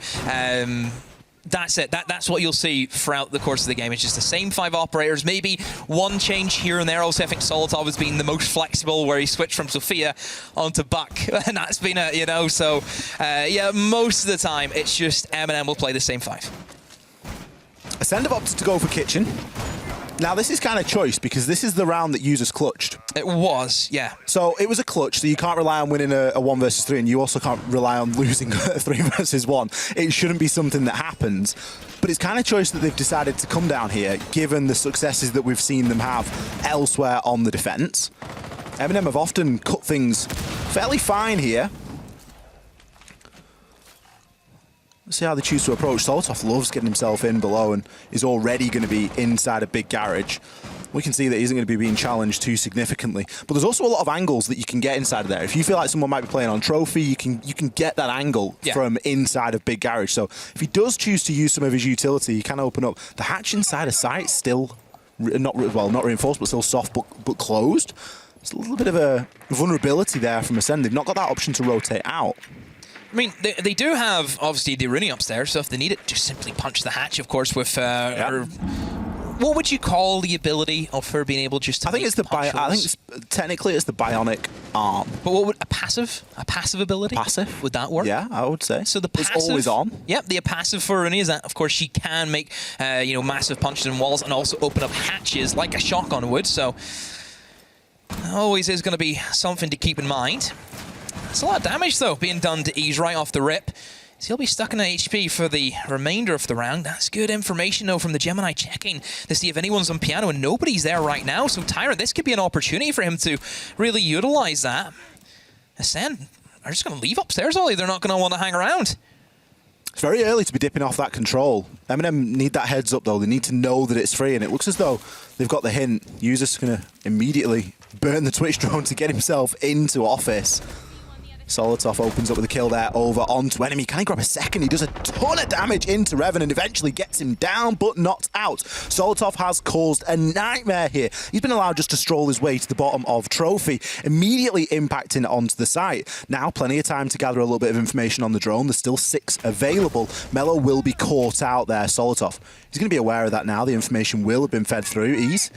That's it. That's what you'll see throughout the course of the game. It's just the same 5 operators, maybe one change here and there. Also, I think Solotov has been the most flexible, where he switched from Sophia onto Buck, and that's been a, you know, so yeah, most of the time it's just MNM will play the same 5. Acend have opted to go for Kitchen. Now, this is kind of choice because this is the round that users clutched. It was, yeah. So it was a clutch, so you can't rely on winning a 1 versus 3, and you also can't rely on losing a 3 versus 1. It shouldn't be something that happens. But it's kind of choice that they've decided to come down here, given the successes that we've seen them have elsewhere on the defense. MNM have often cut things fairly fine here. Let's see how they choose to approach. Solotov loves getting himself in below and is already going to be inside a big garage. We can see that he isn't going to be being challenged too significantly. But there's also a lot of angles that you can get inside of there. If you feel like someone might be playing on Trophy, you can get that angle from inside of big garage. So if he does choose to use some of his utility, he can open up. The hatch inside of site still not reinforced, but still soft but closed. It's a little bit of a vulnerability there from Acend. They've not got that option to rotate out. I mean, they do have, obviously, the Rooney upstairs, so if they need it, just simply punch the hatch, of course, with her... What would you call the ability of her being able just to technically it's the bionic arm. But what would a passive ability? Passive? Would that work? Yeah, I would say. So the passive, it's always on. Yep, the passive for Rooney is that, of course, she can make you know, massive punches in walls and also open up hatches like a shotgun would. So always is going to be something to keep in mind. It's a lot of damage, though, being done to Ease right off the rip. So he'll be stuck in HP for the remainder of the round. That's good information, though, from the Gemini checking to see if anyone's on piano, and nobody's there right now. So Tyrant, this could be an opportunity for him to really utilize that. Acend are just going to leave upstairs, Ollie. They're not going to want to hang around. It's very early to be dipping off that control. MNM need that heads up, though. They need to know that it's free, and it looks as though they've got the hint. User's going to immediately burn the Twitch drone to get himself into office. Solotov opens up with a kill there over onto enemy. Can he grab a second? He does a ton of damage into Revan and eventually gets him down, but not out. Solotov has caused a nightmare here. He's been allowed just to stroll his way to the bottom of Trophy, immediately impacting onto the site. Now, plenty of time to gather a little bit of information on the drone. There's still 6 available. Mello will be caught out there, Solotov. He's going to be aware of that now. The information will have been fed through. Ease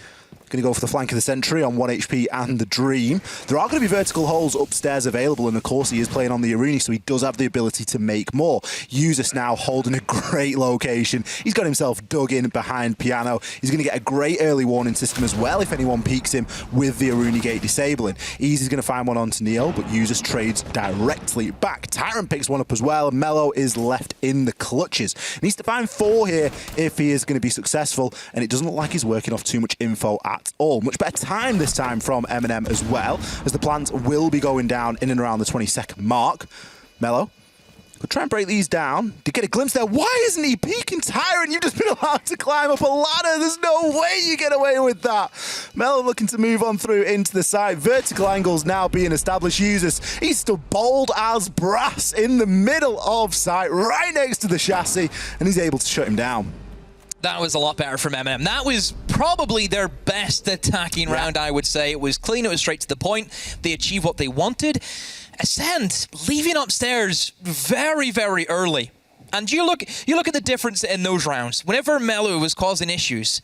going to go for the flank of the Sentry on 1 HP and the Dream. There are going to be vertical holes upstairs available, and of course he is playing on the Aruni, so he does have the ability to make more. Usus now holding a great location. He's got himself dug in behind Piano. He's going to get a great early warning system as well if anyone peeks him with the Aruni gate disabling. Easy is going to find one onto Neo, but Usus trades directly back. Tyrant picks one up as well, and Mello is left in the clutches. He needs to find 4 here if he is going to be successful, and it doesn't look like he's working off too much info at all. Much better time this time from MNM as well, as the plants will be going down in and around the 20-second mark. Mello could try and break these down. Did get a glimpse there. Why isn't he peeking Tyrant? You've just been allowed to climb up a ladder. There's no way you get away with that. Mello looking to move on through into the side. Vertical angles now being established. Users, he's still bold as brass in the middle of sight, right next to the chassis, and he's able to shut him down. That was a lot better from MNM. That was probably their best attacking round, I would say. It was clean, it was straight to the point. They achieved what they wanted. Acend leaving upstairs very, very early. And you look at the difference in those rounds. Whenever Mello was causing issues,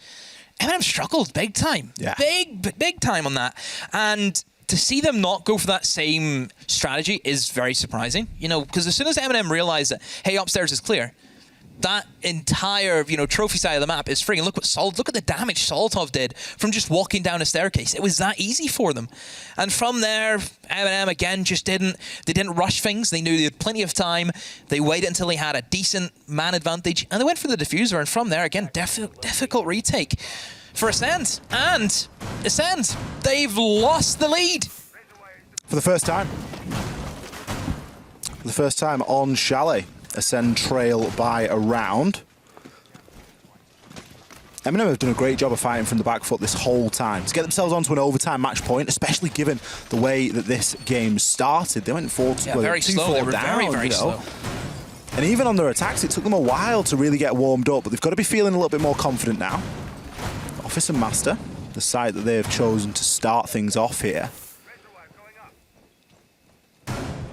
MNM struggled big time. Yeah. Big time on that. And to see them not go for that same strategy is very surprising. You know, because as soon as MNM realized that, hey, upstairs is clear, that entire, you know, trophy side of the map is free. And look at the damage Solotov did from just walking down a staircase. It was that easy for them. And from there, MNM again just didn't rush things. They knew they had plenty of time. They waited until they had a decent man advantage, and they went for the diffuser. And from there, again, difficult retake for Acend. And Acend, they've lost the lead. For the first time. For the first time on Chalet. Acend trail by a round. MNM have done a great job of fighting from the back foot this whole time to get themselves onto an overtime match point, especially given the way that this game started. They went 4-2, very slow. They were down, very slow. And even on their attacks, it took them a while to really get warmed up, but they've got to be feeling a little bit more confident now. Officer Master, the side that they have chosen to start things off here.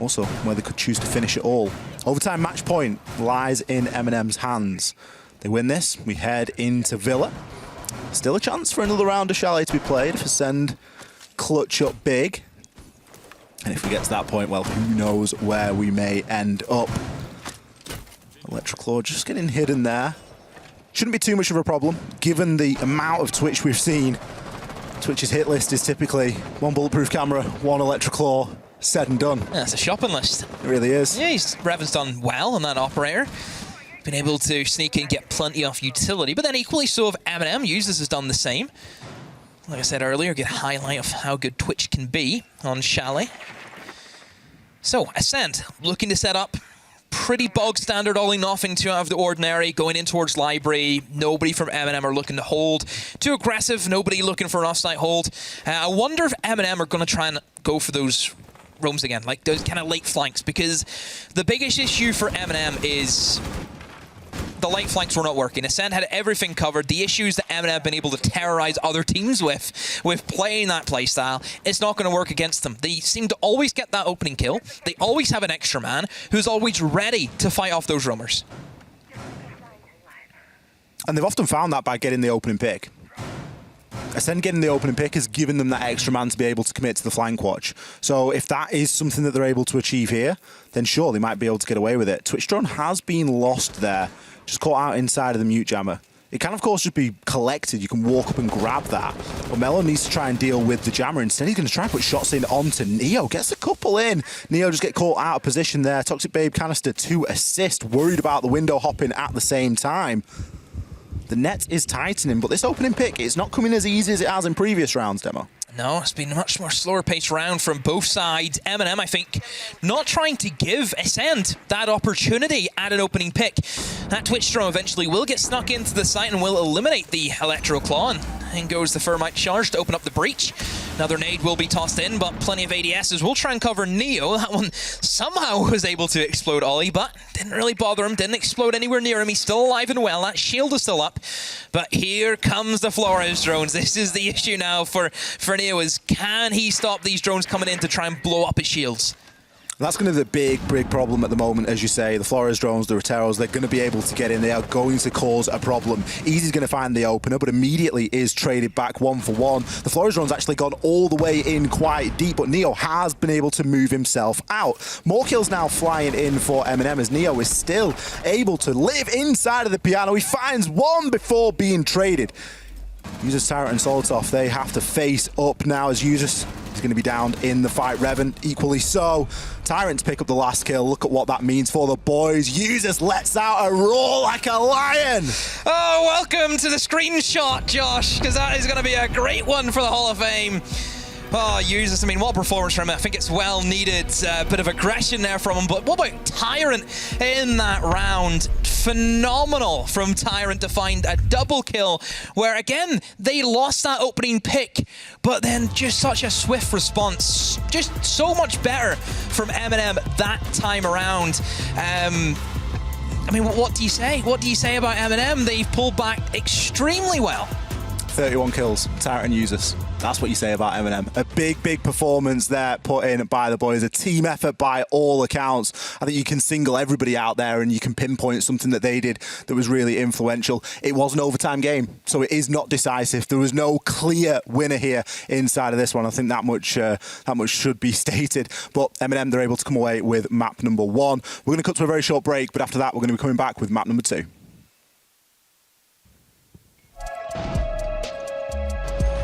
Also, where they could choose to finish it all. Overtime match point lies in MNM's hands. They win this, we head into Villa. Still a chance for another round of Chalet to be played if Acend clutch up big. And if we get to that point, well, who knows where we may end up. Electroclaw just getting hidden there. Shouldn't be too much of a problem, given the amount of Twitch we've seen. Twitch's hit list is typically one bulletproof camera, one Electroclaw, said and done. Yeah, it's a shopping list. It really is. Yeah, Revan's done well on that operator. Been able to sneak in, get plenty of utility, but then equally so of MNM. Users has done the same. Like I said earlier, a good highlight of how good Twitch can be on Chalet. So, Acend looking to set up. Pretty bog standard, ollie nothing too out of the ordinary. Going in towards Library. Nobody from MNM are looking to hold. Too aggressive, nobody looking for an offside hold. I wonder if MNM are going to try and go for those roams again, like those kind of late flanks, because the biggest issue for MNM is the light flanks were not working. Acend had everything covered. The issues that MNM have been able to terrorize other teams with playing that playstyle, it's not going to work against them. They seem to always get that opening kill. They always have an extra man who's always ready to fight off those roamers. And they've often found that by getting the opening pick. Acend getting the opening pick has given them that extra man to be able to commit to the flank watch. So if that is something that they're able to achieve here, then sure, they might be able to get away with it. Twitch drone has been lost there. Just caught out inside of the mute jammer. It can, of course, just be collected. You can walk up and grab that. But Melo needs to try and deal with the jammer. Instead, he's going to try and put shots in onto Neo. Gets a couple in. Neo just get caught out of position there. Toxic Babe canister to assist. Worried about the window hopping at the same time. The net is tightening, but this opening pick, it's not coming as easy as it has in previous rounds, Demo. No, it's been a much more slower paced round from both sides. MNM, I think, not trying to give Acend that opportunity at an opening pick. That Twitch drone eventually will get snuck into the site and will eliminate the Electroclaw. In goes the Thermite charge to open up the breach. Another nade will be tossed in, but plenty of ADSs will try and cover Neo. That one somehow was able to explode Ollie, but didn't really bother him, didn't explode anywhere near him. He's still alive and well. That shield is still up. But here comes the Flores drones. This is the issue now for Neo, is can he stop these drones coming in to try and blow up his shields? That's going to be the big problem at the moment, as you say. The Flores drones, the Roteros, they're going to be able to get in. They are going to cause a problem. Easy's going to find the opener, but immediately is traded back 1-for-1. The Flores drone's actually gone all the way in quite deep, but Neo has been able to move himself out. More kills now flying in for MNM, as Neo is still able to live inside of the piano. He finds one before being traded. Users Tyrant and Solotov, they have to face up now as Users is going to be down in the fight. Revan equally so. Tyrants pick up the last kill. Look at what that means for the boys. Users lets out a roar like a lion. Oh, welcome to the screenshot, Josh, because that is going to be a great one for the Hall of Fame. Oh, Users, I mean, what a performance from him. I think it's well needed. Bit of aggression there from him. But what about Tyrant in that round? Phenomenal from Tyrant to find a double kill where, again, they lost that opening pick, but then just such a swift response. Just so much better from MNM that time around. I mean, what do you say? What do you say about MNM? They've pulled back extremely well. 31 kills, Tyrant Users. That's what you say about MNM. A big performance there put in by the boys. A team effort by all accounts. I think you can single everybody out there and you can pinpoint something that they did that was really influential. It was an overtime game, so it is not decisive. There was no clear winner here inside of this one. I think that much should be stated. But MNM, they're able to come away with map number 1. We're going to cut to a very short break, but after that, we're going to be coming back with map number 2.